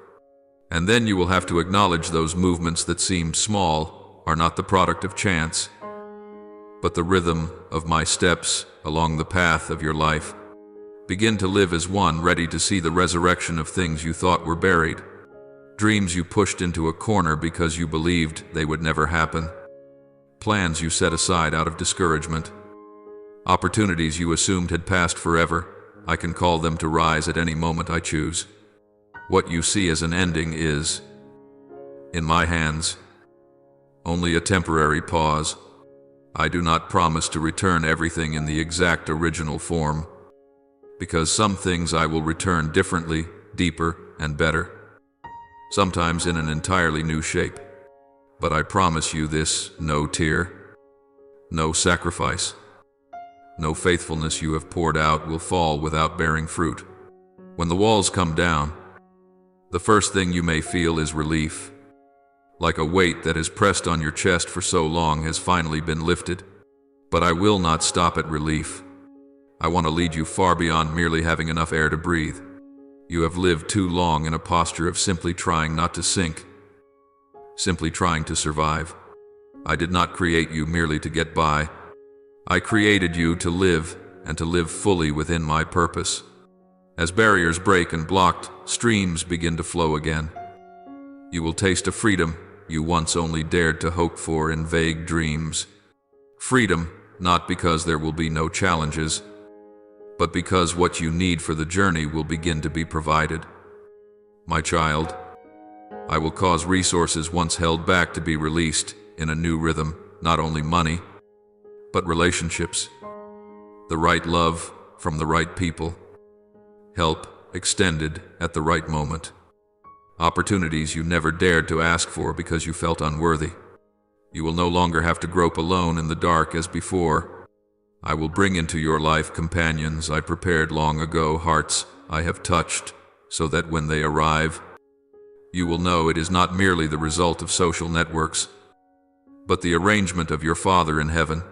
And then you will have to acknowledge those movements that seem small are not the product of chance, but the rhythm of my steps along the path of your life. Begin to live as one ready to see the resurrection of things you thought were buried, dreams you pushed into a corner because you believed they would never happen, plans you set aside out of discouragement, opportunities you assumed had passed forever. I can call them to rise at any moment I choose. What you see as an ending is, in my hands, only a temporary pause. I do not promise to return everything in the exact original form, because some things I will return differently, deeper, and better, sometimes in an entirely new shape. But I promise you this: no tear, no sacrifice, no faithfulness you have poured out will fall without bearing fruit. When the walls come down, the first thing you may feel is relief, like a weight that has pressed on your chest for so long has finally been lifted. But I will not stop at relief. I want to lead you far beyond merely having enough air to breathe. You have lived too long in a posture of simply trying not to sink, simply trying to survive. I did not create you merely to get by. I created you to live, and to live fully within my purpose. As barriers break and blocked, streams begin to flow again. You will taste a freedom you once only dared to hope for in vague dreams. Freedom, not because there will be no challenges, but because what you need for the journey will begin to be provided. My child, I will cause resources once held back to be released in a new rhythm, not only money, but relationships. The right love from the right people. Help extended at the right moment. Opportunities you never dared to ask for because you felt unworthy. You will no longer have to grope alone in the dark as before. I will bring into your life companions I prepared long ago, hearts I have touched, so that when they arrive, you will know it is not merely the result of social networks, but the arrangement of your Father in heaven.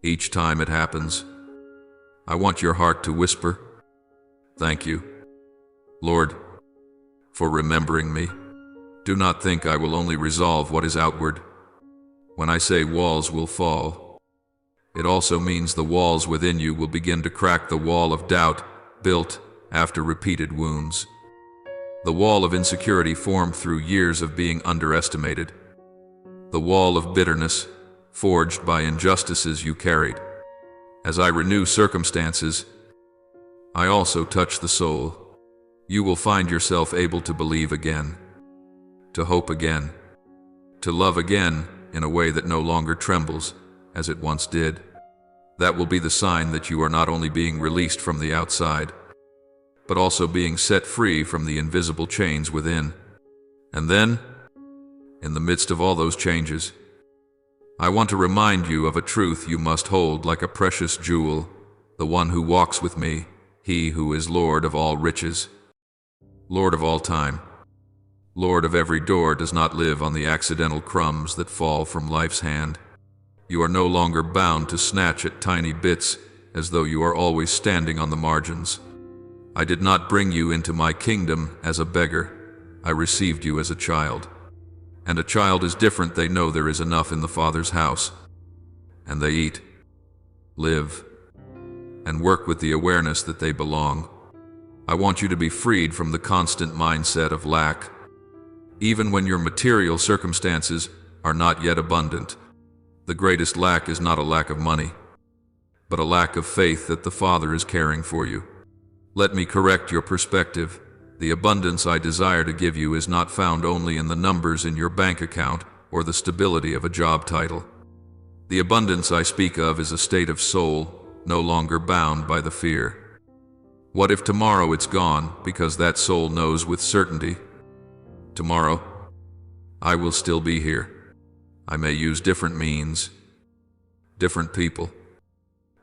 Each time it happens, I want your heart to whisper, "Thank you, Lord, for remembering me." Do not think I will only resolve what is outward. When I say walls will fall, it also means the walls within you will begin to crack, the wall of doubt built after repeated wounds. The wall of insecurity formed through years of being underestimated. The wall of bitterness forged by injustices you carried. As I renew circumstances, I also touch the soul. You will find yourself able to believe again, to hope again, to love again in a way that no longer trembles as it once did. That will be the sign that you are not only being released from the outside, but also being set free from the invisible chains within. And then, in the midst of all those changes, I want to remind you of a truth you must hold like a precious jewel, the one who walks with me, he who is Lord of all riches, Lord of all time, Lord of every door, does not live on the accidental crumbs that fall from life's hand. You are no longer bound to snatch at tiny bits as though you are always standing on the margins. I did not bring you into my kingdom as a beggar. I received you as a child. And a child is different. They know there is enough in the Father's house. And they eat, live, and work with the awareness that they belong. I want you to be freed from the constant mindset of lack, even when your material circumstances are not yet abundant. The greatest lack is not a lack of money, but a lack of faith that the Father is caring for you. Let me correct your perspective. The abundance I desire to give you is not found only in the numbers in your bank account or the stability of a job title. The abundance I speak of is a state of soul, no longer bound by the fear. What if tomorrow it's gone, because that soul knows with certainty, tomorrow, I will still be here. I may use different means, different people,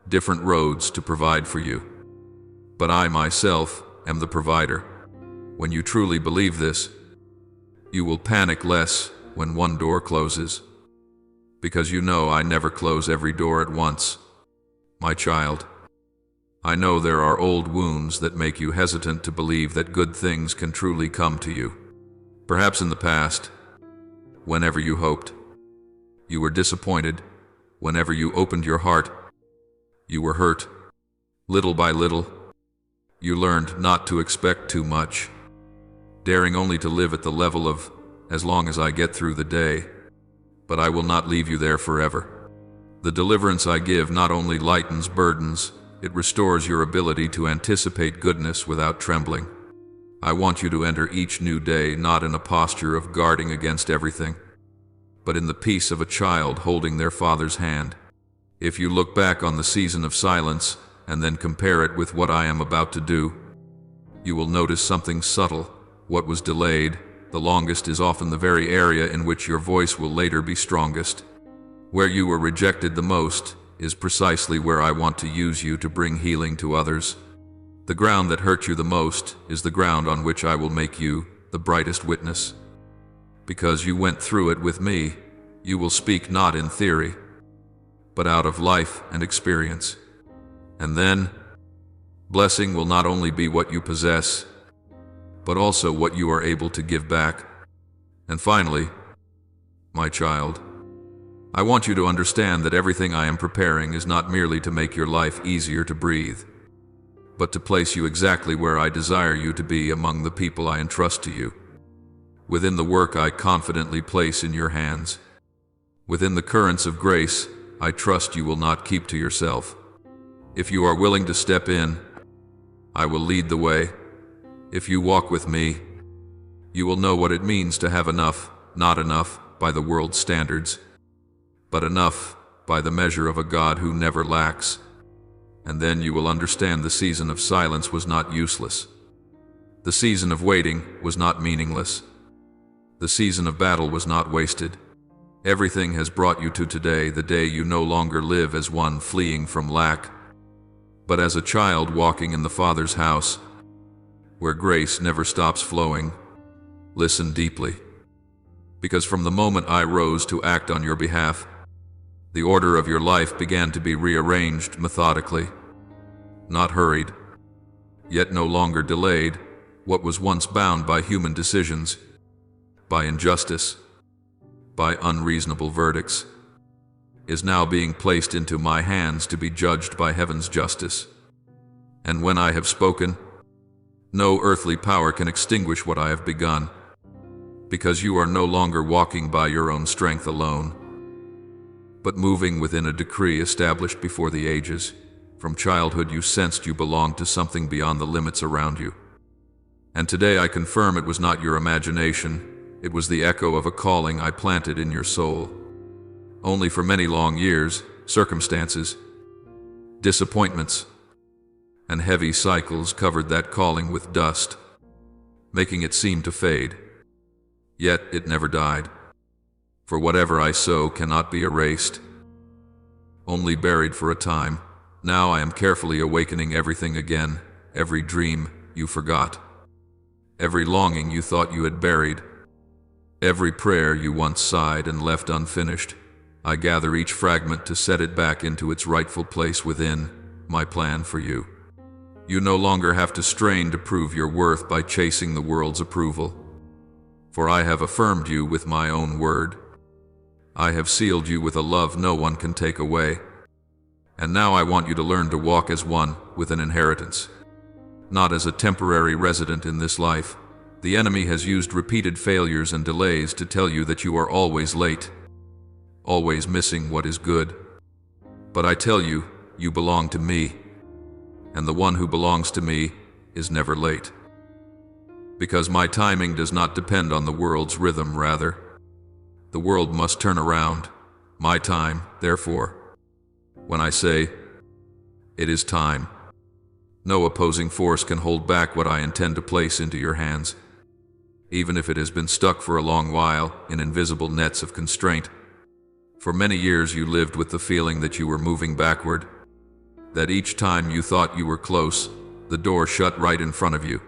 different roads to provide for you, but I myself am the provider. When you truly believe this, you will panic less when one door closes, because you know I never close every door at once. My child, I know there are old wounds that make you hesitant to believe that good things can truly come to you. Perhaps in the past, whenever you hoped, you were disappointed. Whenever you opened your heart, you were hurt. Little by little, you learned not to expect too much, daring only to live at the level of, as long as I get through the day. But I will not leave you there forever. The deliverance I give not only lightens burdens, it restores your ability to anticipate goodness without trembling. I want you to enter each new day not in a posture of guarding against everything, but in the peace of a child holding their father's hand. If you look back on the season of silence and then compare it with what I am about to do, you will notice something subtle. What was delayed the longest is often the very area in which your voice will later be strongest. Where you were rejected the most is precisely where I want to use you to bring healing to others. The ground that hurt you the most is the ground on which I will make you the brightest witness. Because you went through it with me, you will speak not in theory, but out of life and experience. And then, blessing will not only be what you possess, but also what you are able to give back. And finally, my child, I want you to understand that everything I am preparing is not merely to make your life easier to breathe, but to place you exactly where I desire you to be among the people I entrust to you, within the work I confidently place in your hands, within the currents of grace I trust you will not keep to yourself. If you are willing to step in, I will lead the way. If you walk with me, you will know what it means to have enough, not enough by the world's standards, but enough by the measure of a God who never lacks. And then you will understand the season of silence was not useless. The season of waiting was not meaningless. The season of battle was not wasted. Everything has brought you to today, the day you no longer live as one fleeing from lack, but as a child walking in the Father's house, where grace never stops flowing. Listen deeply, because from the moment I rose to act on your behalf, the order of your life began to be rearranged methodically, not hurried, yet no longer delayed. What was once bound by human decisions, by injustice, by unreasonable verdicts, is now being placed into my hands to be judged by heaven's justice. And when I have spoken, no earthly power can extinguish what I have begun, because you are no longer walking by your own strength alone, but moving within a decree established before the ages. From childhood you sensed you belonged to something beyond the limits around you. And today I confirm it was not your imagination, it was the echo of a calling I planted in your soul. Only for many long years, circumstances, disappointments, and heavy cycles covered that calling with dust, making it seem to fade. Yet it never died. For whatever I sow cannot be erased, only buried for a time. Now I am carefully awakening everything again, every dream you forgot, every longing you thought you had buried, every prayer you once sighed and left unfinished. I gather each fragment to set it back into its rightful place within my plan for you. You no longer have to strain to prove your worth by chasing the world's approval, for I have affirmed you with my own word. I have sealed you with a love no one can take away. And now I want you to learn to walk as one with an inheritance, not as a temporary resident in this life. The enemy has used repeated failures and delays to tell you that you are always late, always missing what is good. But I tell you, you belong to me, and the one who belongs to me is never late. Because my timing does not depend on the world's rhythm, rather, the world must turn around. My time, therefore, when I say, it is time, no opposing force can hold back what I intend to place into your hands, even if it has been stuck for a long while in invisible nets of constraint. For many years you lived with the feeling that you were moving backward, that each time you thought you were close, the door shut right in front of you,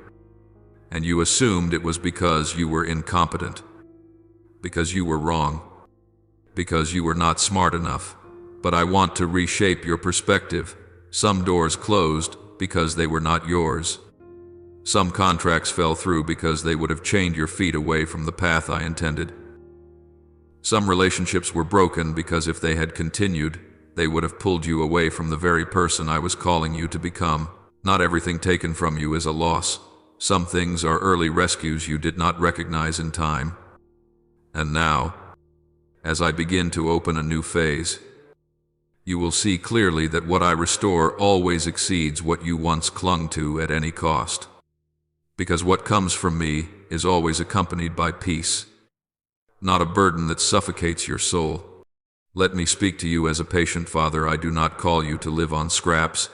and you assumed it was because you were incompetent, because you were wrong, because you were not smart enough. But I want to reshape your perspective. Some doors closed because they were not yours. Some contracts fell through because they would have chained your feet away from the path I intended. Some relationships were broken because if they had continued, they would have pulled you away from the very person I was calling you to become. Not everything taken from you is a loss. Some things are early rescues you did not recognize in time. And now, as I begin to open a new phase, you will see clearly that what I restore always exceeds what you once clung to at any cost. Because what comes from me is always accompanied by peace, not a burden that suffocates your soul. Let me speak to you as a patient father. I do not call you to live on scraps,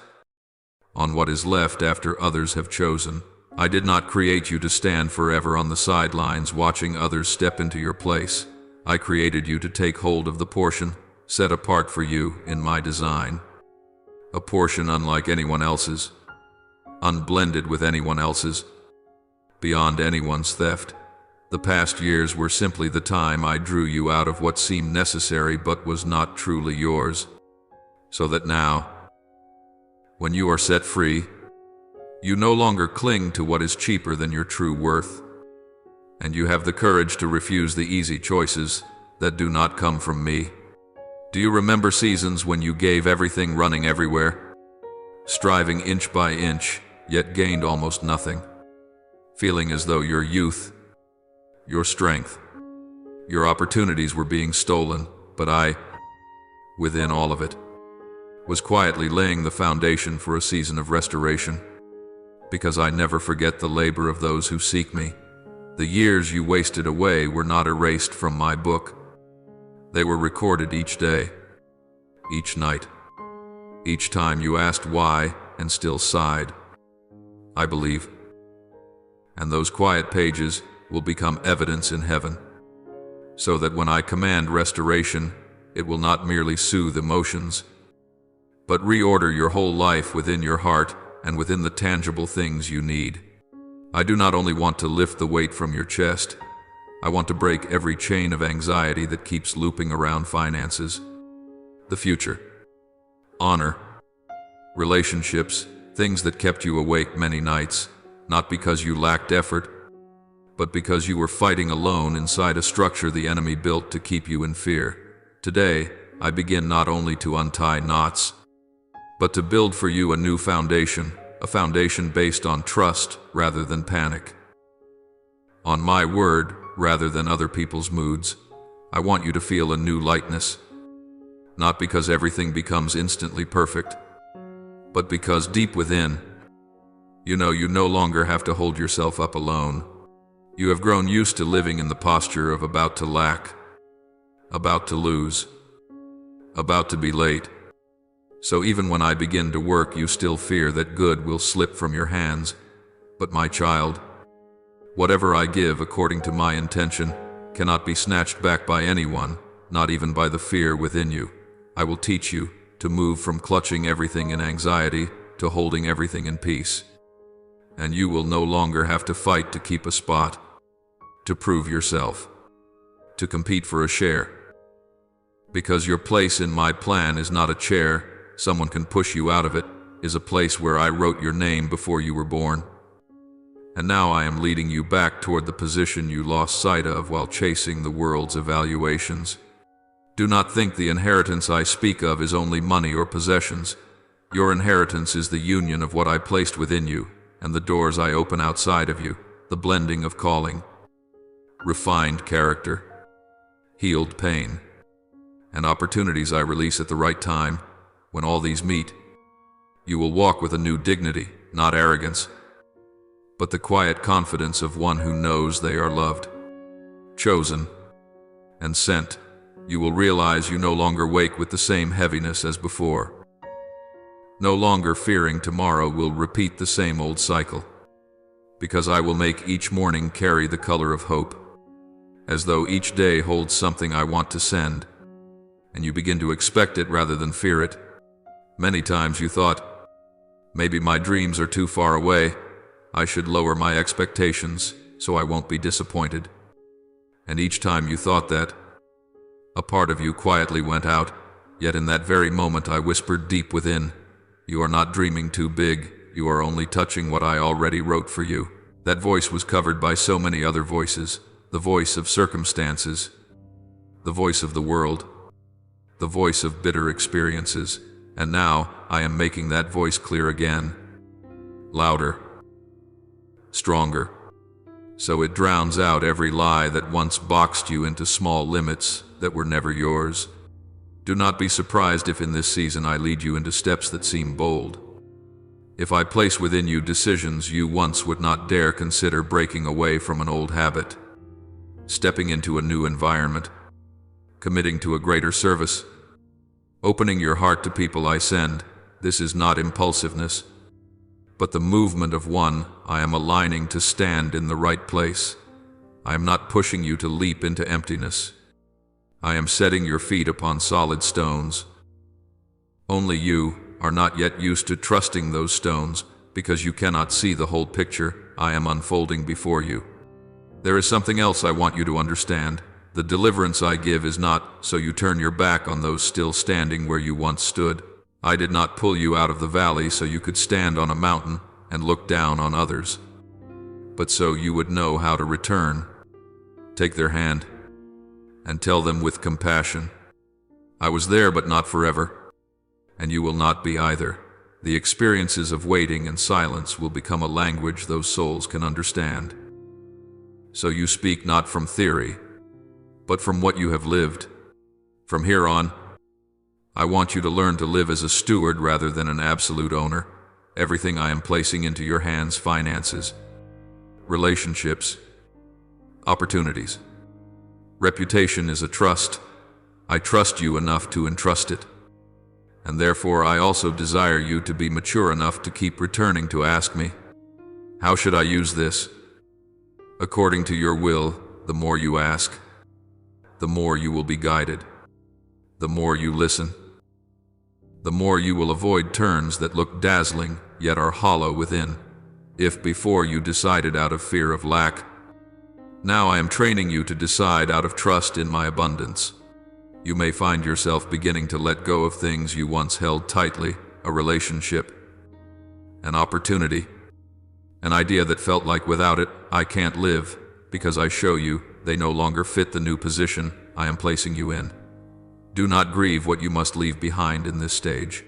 on what is left after others have chosen. I did not create you to stand forever on the sidelines watching others step into your place. I created you to take hold of the portion set apart for you in my design. A portion unlike anyone else's, unblended with anyone else's, beyond anyone's theft. The past years were simply the time I drew you out of what seemed necessary but was not truly yours. so that now, when you are set free, you no longer cling to what is cheaper than your true worth, and you have the courage to refuse the easy choices that do not come from me. Do you remember seasons when you gave everything, running everywhere, striving inch by inch, yet gained almost nothing, feeling as though your youth, your strength, your opportunities were being stolen, but I, within all of it, was quietly laying the foundation for a season of restoration, because I never forget the labor of those who seek me. The years you wasted away were not erased from my book. They were recorded each day, each night, each time you asked why and still sighed, I believe. And those quiet pages will become evidence in heaven, so that when I command restoration, it will not merely soothe emotions, but reorder your whole life within your heart and within the tangible things you need. I do not only want to lift the weight from your chest, I want to break every chain of anxiety that keeps looping around finances, the future, honor, relationships, things that kept you awake many nights, not because you lacked effort, but because you were fighting alone inside a structure the enemy built to keep you in fear. Today, I begin not only to untie knots, but to build for you a new foundation, a foundation based on trust rather than panic, on my word rather than other people's moods. I want you to feel a new lightness, not because everything becomes instantly perfect, but because deep within, you know you no longer have to hold yourself up alone. You have grown used to living in the posture of about to lack, about to lose, about to be late. So even when I begin to work, you still fear that good will slip from your hands. But my child, whatever I give according to my intention cannot be snatched back by anyone, not even by the fear within you. I will teach you to move from clutching everything in anxiety to holding everything in peace. And you will no longer have to fight to keep a spot, to prove yourself, to compete for a share. Because your place in my plan is not a chair someone can push you out of, it is a place where I wrote your name before you were born. And now I am leading you back toward the position you lost sight of while chasing the world's evaluations. Do not think the inheritance I speak of is only money or possessions. Your inheritance is the union of what I placed within you and the doors I open outside of you, the blending of calling, refined character, healed pain, and opportunities I release at the right time. When all these meet, you will walk with a new dignity, not arrogance, but the quiet confidence of one who knows they are loved, chosen, and sent. You will realize you no longer wake with the same heaviness as before. No longer fearing tomorrow will repeat the same old cycle, because I will make each morning carry the color of hope, as though each day holds something I want to send, and you begin to expect it rather than fear it. Many times you thought, maybe my dreams are too far away, I should lower my expectations so I won't be disappointed. And each time you thought that, a part of you quietly went out, yet in that very moment I whispered deep within, you are not dreaming too big, you are only touching what I already wrote for you. That voice was covered by so many other voices, the voice of circumstances, the voice of the world, the voice of bitter experiences. And now I am making that voice clear again, louder, stronger, so it drowns out every lie that once boxed you into small limits that were never yours. Do not be surprised if in this season I lead you into steps that seem bold. If I place within you decisions you once would not dare consider, breaking away from an old habit, stepping into a new environment, committing to a greater service, opening your heart to people I send. This is not impulsiveness, but the movement of one I am aligning to stand in the right place. I am not pushing you to leap into emptiness. I am setting your feet upon solid stones. Only you are not yet used to trusting those stones because you cannot see the whole picture I am unfolding before you. There is something else I want you to understand. The deliverance I give is not so you turn your back on those still standing where you once stood. I did not pull you out of the valley so you could stand on a mountain and look down on others, but so you would know how to return. Take their hand and tell them with compassion, I was there but not forever, and you will not be either. The experiences of waiting and silence will become a language those souls can understand. So you speak not from theory, but from what you have lived. From here on, I want you to learn to live as a steward rather than an absolute owner. Everything I am placing into your hands, finances, relationships, opportunities, reputation, is a trust. I trust you enough to entrust it. And therefore I also desire you to be mature enough to keep returning to ask me, how should I use this? According to your will, the more you ask, the more you will be guided. The more you listen, the more you will avoid turns that look dazzling yet are hollow within. If before you decided out of fear of lack, now I am training you to decide out of trust in my abundance. You may find yourself beginning to let go of things you once held tightly, a relationship, an opportunity, an idea that felt like without it, I can't live, because I show you they no longer fit the new position I am placing you in. Do not grieve what you must leave behind in this stage,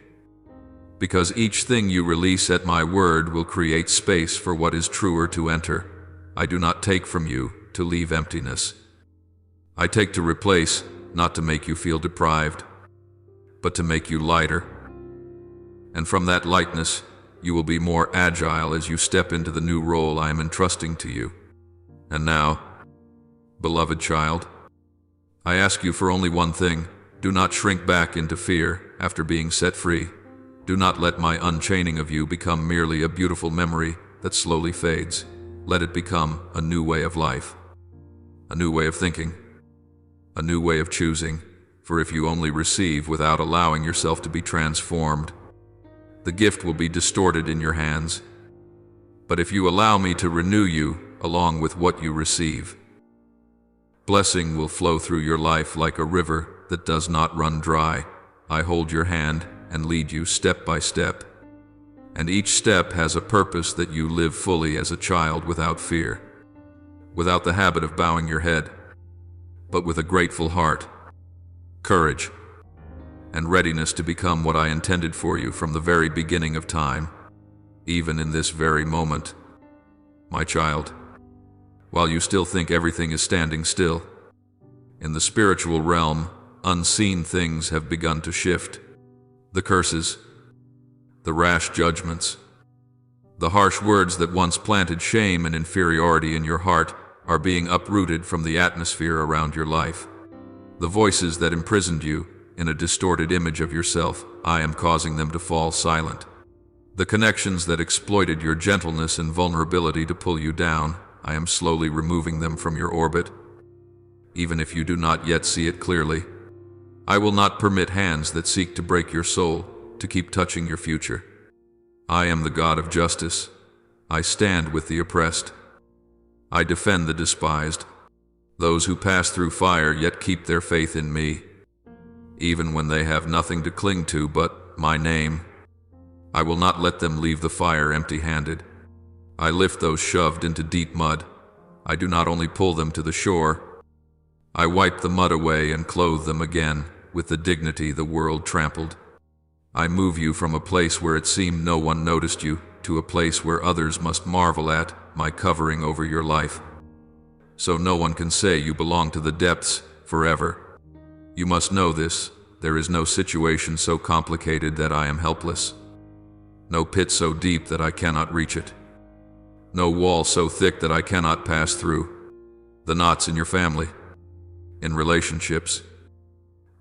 because each thing you release at my word will create space for what is truer to enter. I do not take from you to leave emptiness. I take to replace, not to make you feel deprived, but to make you lighter. And from that lightness, you will be more agile as you step into the new role I am entrusting to you. And now, beloved child, I ask you for only one thing. Do not shrink back into fear after being set free. Do not let my unchaining of you become merely a beautiful memory that slowly fades. Let it become a new way of life, a new way of thinking, a new way of choosing. For if you only receive without allowing yourself to be transformed, the gift will be distorted in your hands. But if you allow me to renew you along with what you receive, blessing will flow through your life like a river that does not run dry. I hold your hand and lead you step by step, and each step has a purpose that you live fully as a child without fear, without the habit of bowing your head, but with a grateful heart, courage, and readiness to become what I intended for you from the very beginning of time, even in this very moment. My child, while you still think everything is standing still, in the spiritual realm, unseen things have begun to shift. The curses, the rash judgments, the harsh words that once planted shame and inferiority in your heart are being uprooted from the atmosphere around your life. The voices that imprisoned you in a distorted image of yourself, I am causing them to fall silent. The connections that exploited your gentleness and vulnerability to pull you down, I am slowly removing them from your orbit. Even if you do not yet see it clearly, I will not permit hands that seek to break your soul to keep touching your future. I am the God of justice. I stand with the oppressed. I defend the despised, those who pass through fire yet keep their faith in me, even when they have nothing to cling to but my name. I will not let them leave the fire empty-handed. I lift those shoved into deep mud. I do not only pull them to the shore, I wipe the mud away and clothe them again with the dignity the world trampled. I move you from a place where it seemed no one noticed you to a place where others must marvel at my covering over your life. So no one can say you belong to the depths forever. You must know this. There is no situation so complicated that I am helpless. No pit so deep that I cannot reach it. No wall so thick that I cannot pass through. The knots in your family, in relationships,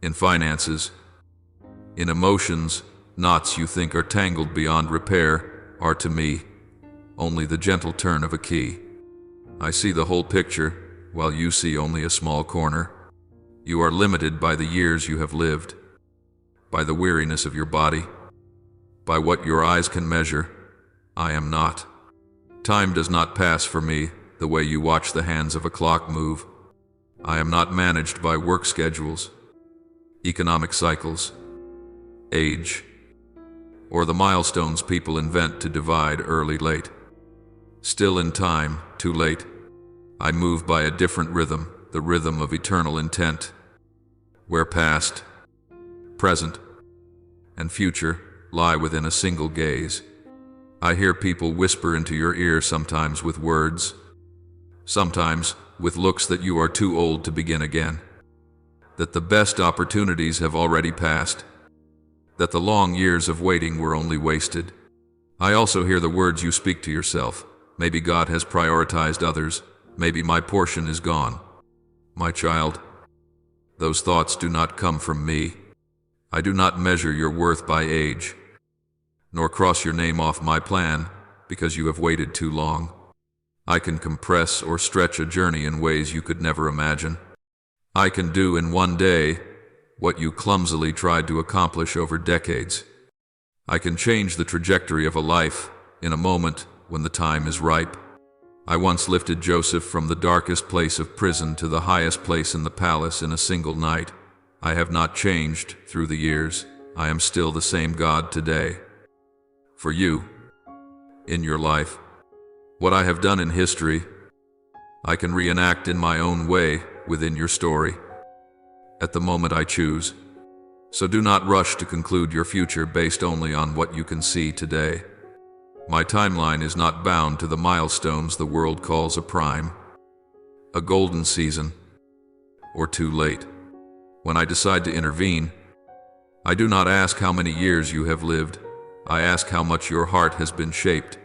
in finances, in emotions, knots you think are tangled beyond repair are to me only the gentle turn of a key. I see the whole picture while you see only a small corner. You are limited by the years you have lived, by the weariness of your body, by what your eyes can measure. I am not. Time does not pass for me the way you watch the hands of a clock move. I am not managed by work schedules, economic cycles, age, or the milestones people invent to divide early-late. Still in time, too late. I move by a different rhythm, the rhythm of eternal intent, where past, present, and future lie within a single gaze. I hear people whisper into your ear, sometimes with words, sometimes with looks, that you are too old to begin again, that the best opportunities have already passed, that the long years of waiting were only wasted. I also hear the words you speak to yourself. Maybe God has prioritized others. Maybe my portion is gone. My child, those thoughts do not come from me. I do not measure your worth by age, nor cross your name off my plan because you have waited too long. I can compress or stretch a journey in ways you could never imagine. I can do in one day what you clumsily tried to accomplish over decades. I can change the trajectory of a life in a moment when the time is ripe. I once lifted Joseph from the darkest place of prison to the highest place in the palace in a single night. I have not changed through the years. I am still the same God today. For you, in your life, what I have done in history, I can reenact in my own way within your story, at the moment I choose. So do not rush to conclude your future based only on what you can see today. My timeline is not bound to the milestones the world calls a prime, a golden season, or too late. When I decide to intervene, I do not ask how many years you have lived. I ask how much your heart has been shaped.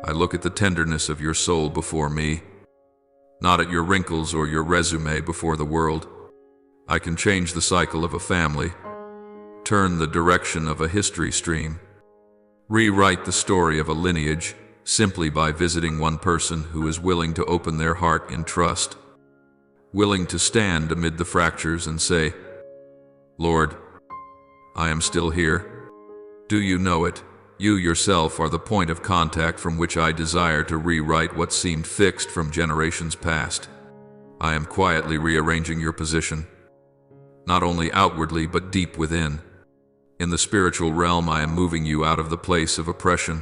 I look at the tenderness of your soul before me, not at your wrinkles or your resume before the world. I can change the cycle of a family, turn the direction of a history stream, rewrite the story of a lineage simply by visiting one person who is willing to open their heart in trust, willing to stand amid the fractures and say, Lord, I am still here. Do you know it? You yourself are the point of contact from which I desire to rewrite what seemed fixed from generations past. I am quietly rearranging your position, not only outwardly but deep within. In the spiritual realm, I am moving you out of the place of oppression,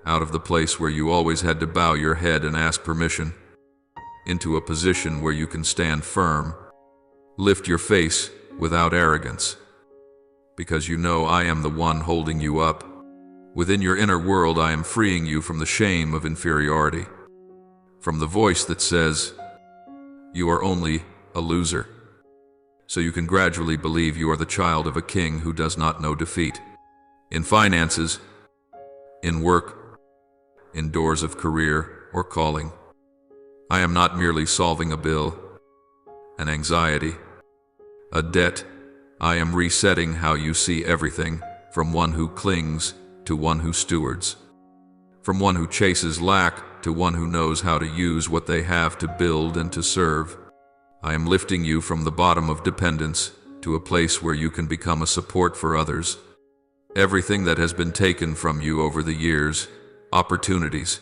out of the place where you always had to bow your head and ask permission, into a position where you can stand firm, lift your face without arrogance, because you know I am the one holding you up. Within your inner world, I am freeing you from the shame of inferiority, from the voice that says, you are only a loser, so you can gradually believe you are the child of a king who does not know defeat. In finances, in work, in doors of career or calling, I am not merely solving a bill, an anxiety, a debt. I am resetting how you see everything, from one who clings to one who stewards, from one who chases lack to one who knows how to use what they have to build and to serve. I am lifting you from the bottom of dependence to a place where you can become a support for others. Everything that has been taken from you over the years, opportunities,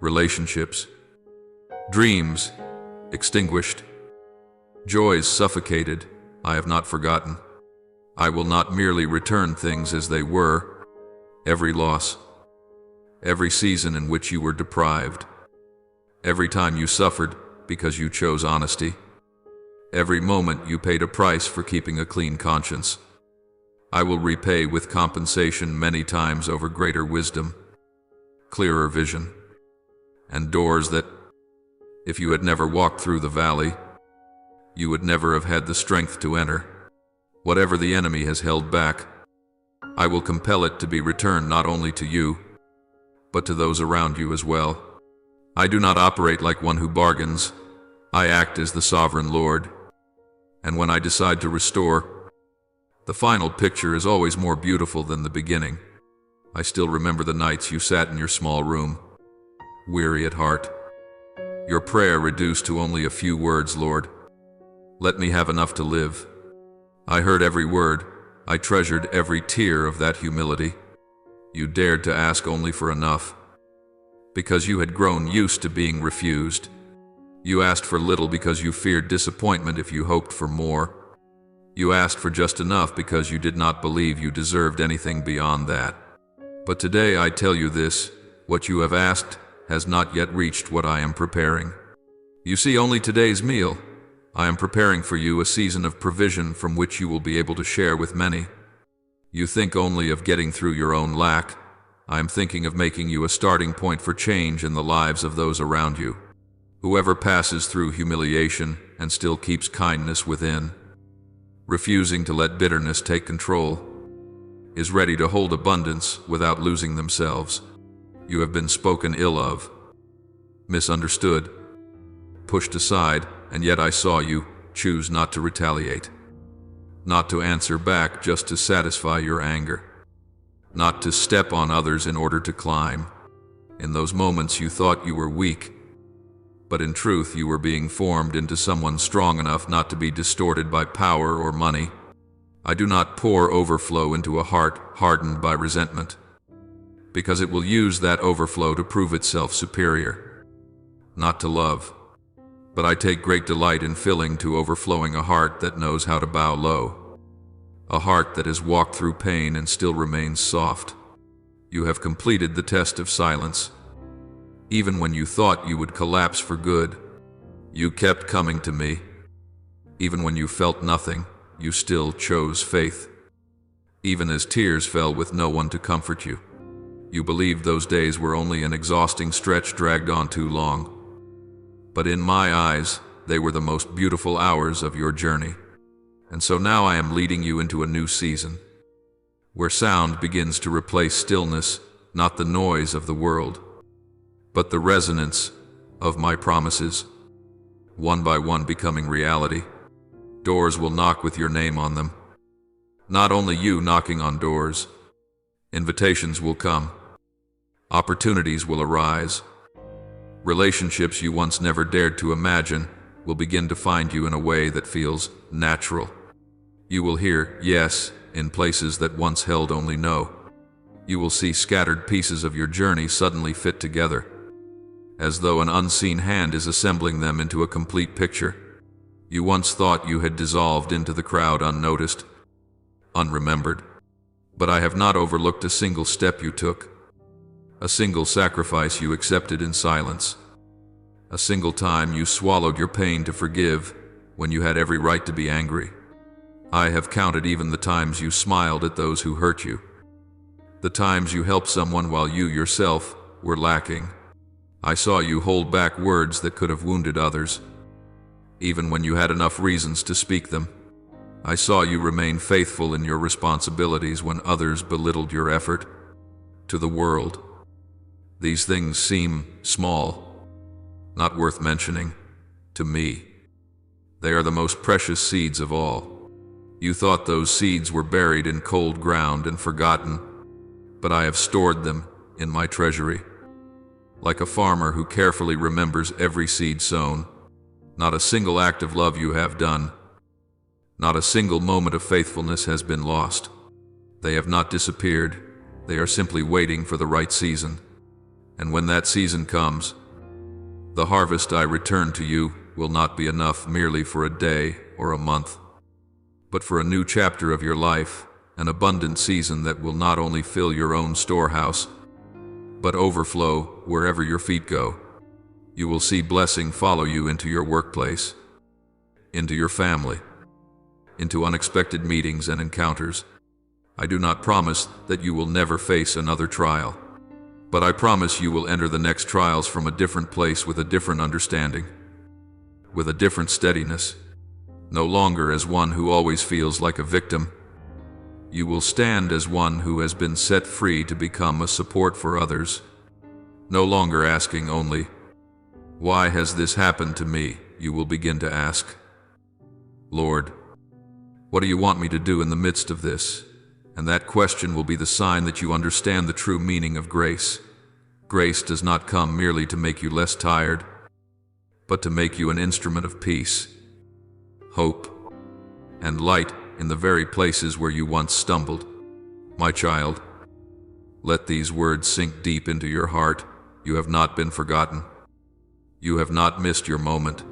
relationships, dreams extinguished, joys suffocated, I have not forgotten. I will not merely return things as they were. Every loss, every season in which you were deprived, every time you suffered because you chose honesty, every moment you paid a price for keeping a clean conscience, I will repay with compensation many times over greater wisdom, clearer vision, and doors that, if you had never walked through the valley, you would never have had the strength to enter. Whatever the enemy has held back, I will compel it to be returned not only to you, but to those around you as well. I do not operate like one who bargains. I act as the sovereign Lord. And when I decide to restore, the final picture is always more beautiful than the beginning. I still remember the nights you sat in your small room, weary at heart. Your prayer reduced to only a few words, Lord, let me have enough to live. I heard every word. I treasured every tear of that humility. You dared to ask only for enough, because you had grown used to being refused. You asked for little because you feared disappointment if you hoped for more. You asked for just enough because you did not believe you deserved anything beyond that. But today I tell you this, what you have asked has not yet reached what I am preparing. You see only today's meal. I am preparing for you a season of provision from which you will be able to share with many. You think only of getting through your own lack. I am thinking of making you a starting point for change in the lives of those around you. Whoever passes through humiliation and still keeps kindness within, refusing to let bitterness take control, is ready to hold abundance without losing themselves. You have been spoken ill of, misunderstood, pushed aside, and yet I saw you choose not to retaliate, not to answer back just to satisfy your anger, not to step on others in order to climb. In those moments you thought you were weak, but in truth you were being formed into someone strong enough not to be distorted by power or money. I do not pour overflow into a heart hardened by resentment, because it will use that overflow to prove itself superior, not to love. But I take great delight in filling to overflowing a heart that knows how to bow low, a heart that has walked through pain and still remains soft. You have completed the test of silence. Even when you thought you would collapse for good, you kept coming to me. Even when you felt nothing, you still chose faith. Even as tears fell with no one to comfort you, you believed those days were only an exhausting stretch dragged on too long. But in my eyes, they were the most beautiful hours of your journey. And so now I am leading you into a new season, where sound begins to replace stillness, not the noise of the world, but the resonance of my promises, one by one becoming reality. Doors will knock with your name on them. Not only you knocking on doors, invitations will come, opportunities will arise. Relationships you once never dared to imagine will begin to find you in a way that feels natural. You will hear yes in places that once held only no. You will see scattered pieces of your journey suddenly fit together, as though an unseen hand is assembling them into a complete picture. You once thought you had dissolved into the crowd unnoticed, unremembered. But I have not overlooked a single step you took, a single sacrifice you accepted in silence, a single time you swallowed your pain to forgive when you had every right to be angry. I have counted even the times you smiled at those who hurt you, the times you helped someone while you yourself were lacking. I saw you hold back words that could have wounded others, even when you had enough reasons to speak them. I saw you remain faithful in your responsibilities when others belittled your effort. To the world, these things seem small, not worth mentioning. To me, they are the most precious seeds of all. You thought those seeds were buried in cold ground and forgotten, but I have stored them in my treasury. Like a farmer who carefully remembers every seed sown, not a single act of love you have done, not a single moment of faithfulness has been lost. They have not disappeared. They are simply waiting for the right season. And when that season comes, the harvest I return to you will not be enough merely for a day or a month, but for a new chapter of your life, an abundant season that will not only fill your own storehouse, but overflow wherever your feet go. You will see blessing follow you into your workplace, into your family, into unexpected meetings and encounters. I do not promise that you will never face another trial, but I promise you will enter the next trials from a different place with a different understanding, with a different steadiness, no longer as one who always feels like a victim. You will stand as one who has been set free to become a support for others, no longer asking only, "Why has this happened to me?" You will begin to ask, "Lord, what do you want me to do in the midst of this?" And that question will be the sign that you understand the true meaning of grace. Grace does not come merely to make you less tired, but to make you an instrument of peace, hope, and light in the very places where you once stumbled. My child, let these words sink deep into your heart. You have not been forgotten. You have not missed your moment.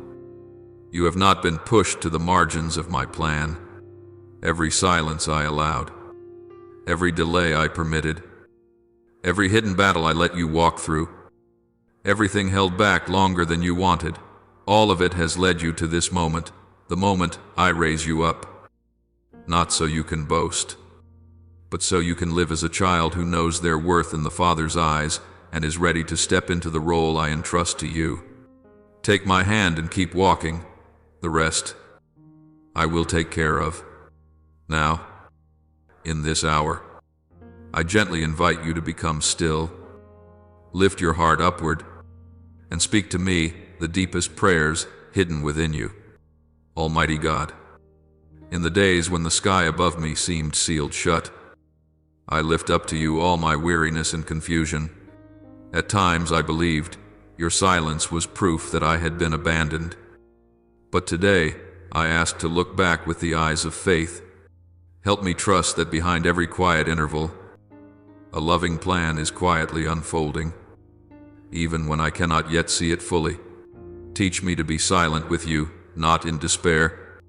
You have not been pushed to the margins of my plan. every silence I allowed, every delay I permitted, every hidden battle I let you walk through, everything held back longer than you wanted, all of it has led you to this moment, the moment I raise you up. Not so you can boast, but so you can live as a child who knows their worth in the Father's eyes and is ready to step into the role I entrust to you. Take my hand and keep walking. The rest I will take care of. Now, in this hour, I gently invite you to become still. Lift your heart upward and speak to me the deepest prayers hidden within you. Almighty God, in the days when the sky above me seemed sealed shut, I lift up to you all my weariness and confusion. At times I believed your silence was proof that I had been abandoned. But today I ask to look back with the eyes of faith. Help me trust that behind every quiet interval, a loving plan is quietly unfolding, even when I cannot yet see it fully. Teach me to be silent with you, not in despair,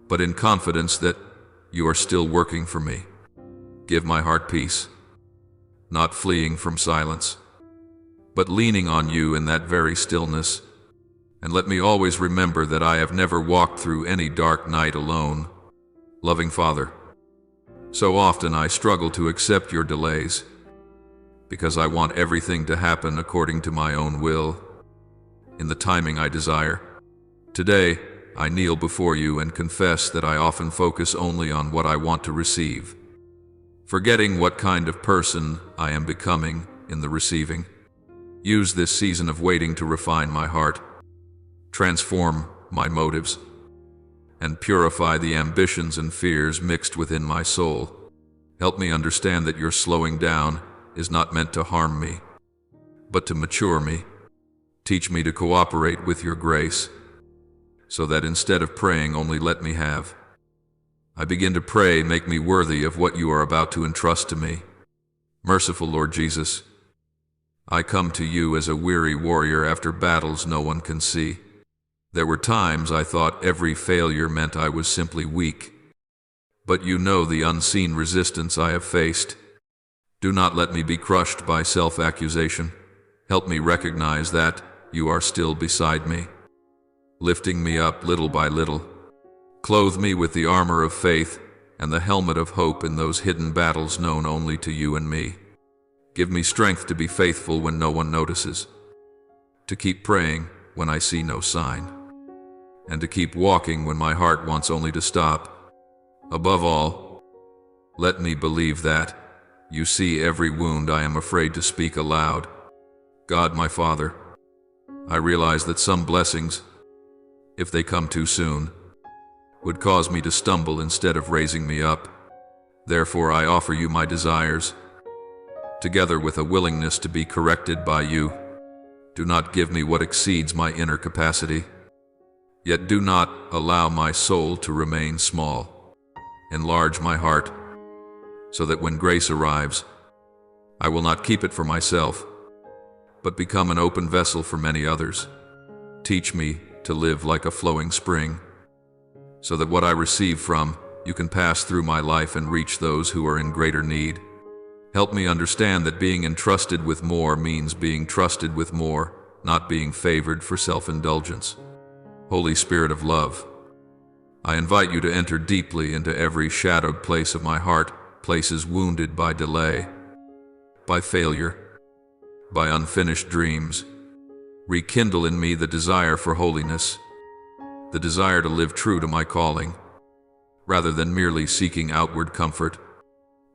but in confidence that you are still working for me. Give my heart peace, not fleeing from silence, but leaning on you in that very stillness. And let me always remember that I have never walked through any dark night alone. Loving Father, so often I struggle to accept your delays, because I want everything to happen according to my own will, in the timing I desire. Today, I kneel before you and confess that I often focus only on what I want to receive, forgetting what kind of person I am becoming in the receiving. Use this season of waiting to refine my heart, transform my motives, and purify the ambitions and fears mixed within my soul. Help me understand that your slowing down is not meant to harm me, but to mature me. Teach me to cooperate with your grace, so that instead of praying only let me have, I begin to pray, make me worthy of what you are about to entrust to me. Merciful Lord Jesus, I come to you as a weary warrior after battles no one can see. There were times I thought every failure meant I was simply weak, but you know the unseen resistance I have faced. Do not let me be crushed by self-accusation. Help me recognize that you are still beside me, lifting me up little by little. Clothe me with the armor of faith and the helmet of hope in those hidden battles known only to you and me. Give me strength to be faithful when no one notices, to keep praying when I see no sign, and to keep walking when my heart wants only to stop. Above all, let me believe that you see every wound I am afraid to speak aloud. God, my Father, I realize that some blessings, if they come too soon, would cause me to stumble instead of raising me up. Therefore, I offer you my desires, together with a willingness to be corrected by you. Do not give me what exceeds my inner capacity, yet do not allow my soul to remain small. Enlarge my heart, so that when grace arrives, I will not keep it for myself, but become an open vessel for many others. Teach me to live like a flowing spring, so that what I receive from you can pass through my life and reach those who are in greater need. Help me understand that being entrusted with more means being trusted with more, not being favored for self-indulgence. Holy Spirit of love, I invite you to enter deeply into every shadowed place of my heart, places wounded by delay, by failure, by unfinished dreams. Rekindle in me the desire for holiness, the desire to live true to my calling, rather than merely seeking outward comfort.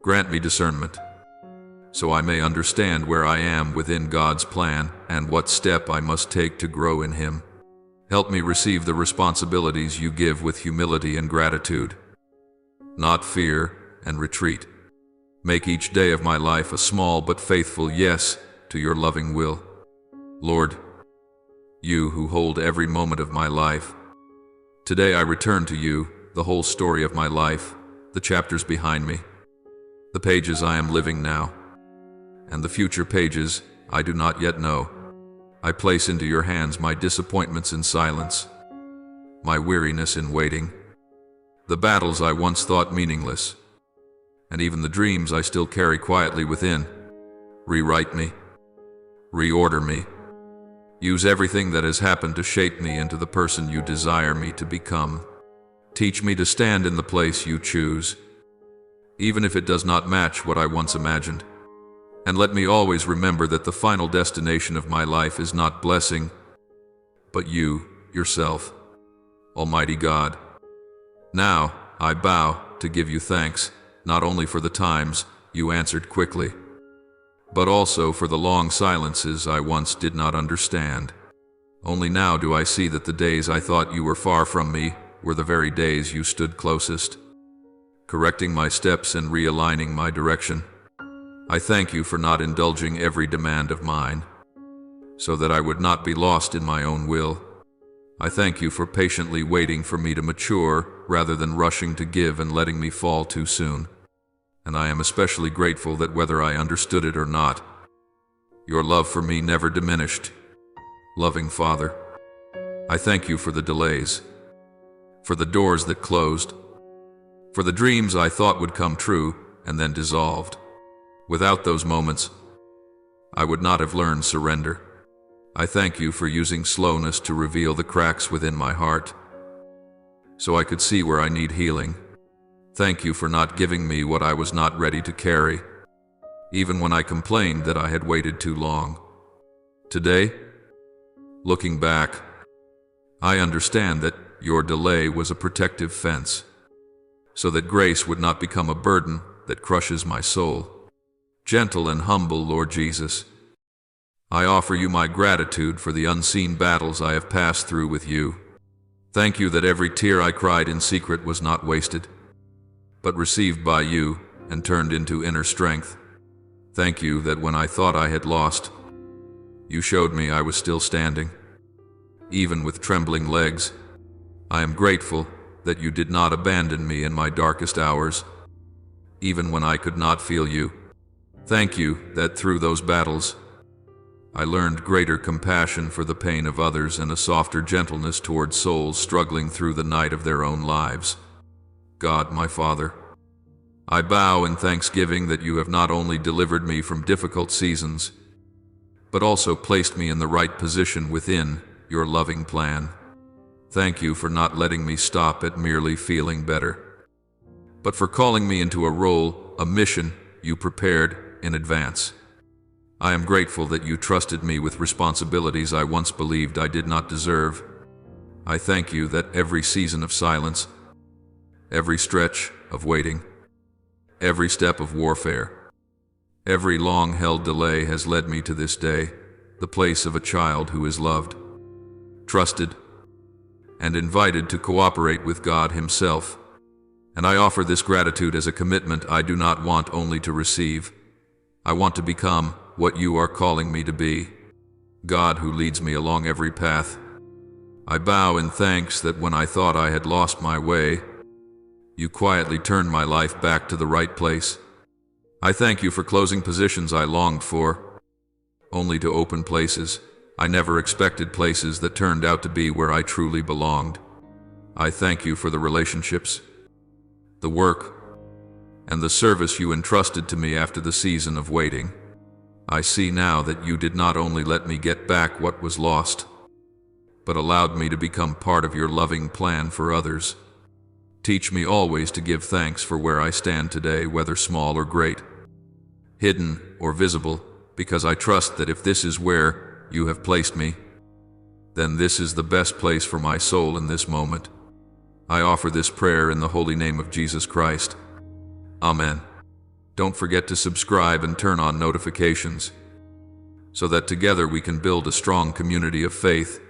Grant me discernment, so I may understand where I am within God's plan and what step I must take to grow in Him. Help me receive the responsibilities you give with humility and gratitude, not fear and retreat. Make each day of my life a small but faithful yes to your loving will. Lord, you who hold every moment of my life, today I return to you the whole story of my life, the chapters behind me, the pages I am living now, and the future pages I do not yet know. I place into your hands my disappointments in silence, my weariness in waiting, The battles I once thought meaningless, and even the dreams I still carry quietly within. Rewrite me. Reorder me. Use everything that has happened to shape me into the person you desire me to become. Teach me to stand in the place you choose, even if it does not match what I once imagined. And let me always remember that the final destination of my life is not blessing, but you, yourself, Almighty God. Now, I bow to give you thanks, not only for the times you answered quickly, but also for the long silences I once did not understand. Only now do I see that the days I thought you were far from me were the very days you stood closest, correcting my steps and realigning my direction. I thank you for not indulging every demand of mine, so that I would not be lost in my own will. I thank you for patiently waiting for me to mature rather than rushing to give and letting me fall too soon. And I am especially grateful that whether I understood it or not, your love for me never diminished. Loving Father, I thank you for the delays, for the doors that closed, for the dreams I thought would come true and then dissolved. Without those moments, I would not have learned surrender. I thank you for using slowness to reveal the cracks within my heart, so I could see where I need healing. Thank you for not giving me what I was not ready to carry, even when I complained that I had waited too long. Today, looking back, I understand that your delay was a protective fence, so that grace would not become a burden that crushes my soul. Gentle and humble Lord Jesus, I offer you my gratitude for the unseen battles I have passed through with you. Thank you that every tear I cried in secret was not wasted, but received by you and turned into inner strength. Thank you that when I thought I had lost, you showed me I was still standing, even with trembling legs. I am grateful that you did not abandon me in my darkest hours, even when I could not feel you. Thank you that through those battles, I learned greater compassion for the pain of others and a softer gentleness towards souls struggling through the night of their own lives. God, my Father, I bow in thanksgiving that you have not only delivered me from difficult seasons, but also placed me in the right position within your loving plan. Thank you for not letting me stop at merely feeling better, but for calling me into a role, a mission you prepared in advance. I am grateful that you trusted me with responsibilities I once believed I did not deserve. I thank you that every season of silence, every stretch of waiting, every step of warfare, every long-held delay has led me to this day, the place of a child who is loved, trusted, and invited to cooperate with God Himself. And I offer this gratitude as a commitment I do not want only to receive. I want to become what you are calling me to be, God who leads me along every path. I bow in thanks that when I thought I had lost my way, you quietly turned my life back to the right place. I thank you for closing positions I longed for, only to open places I never expected, places that turned out to be where I truly belonged. I thank you for the relationships, the work, and the service you entrusted to me after the season of waiting. I see now that you did not only let me get back what was lost, but allowed me to become part of your loving plan for others. Teach me always to give thanks for where I stand today, whether small or great, hidden or visible, because I trust that if this is where you have placed me, then this is the best place for my soul in this moment. I offer this prayer in the holy name of Jesus Christ. Amen. Don't forget to subscribe and turn on notifications, so that together we can build a strong community of faith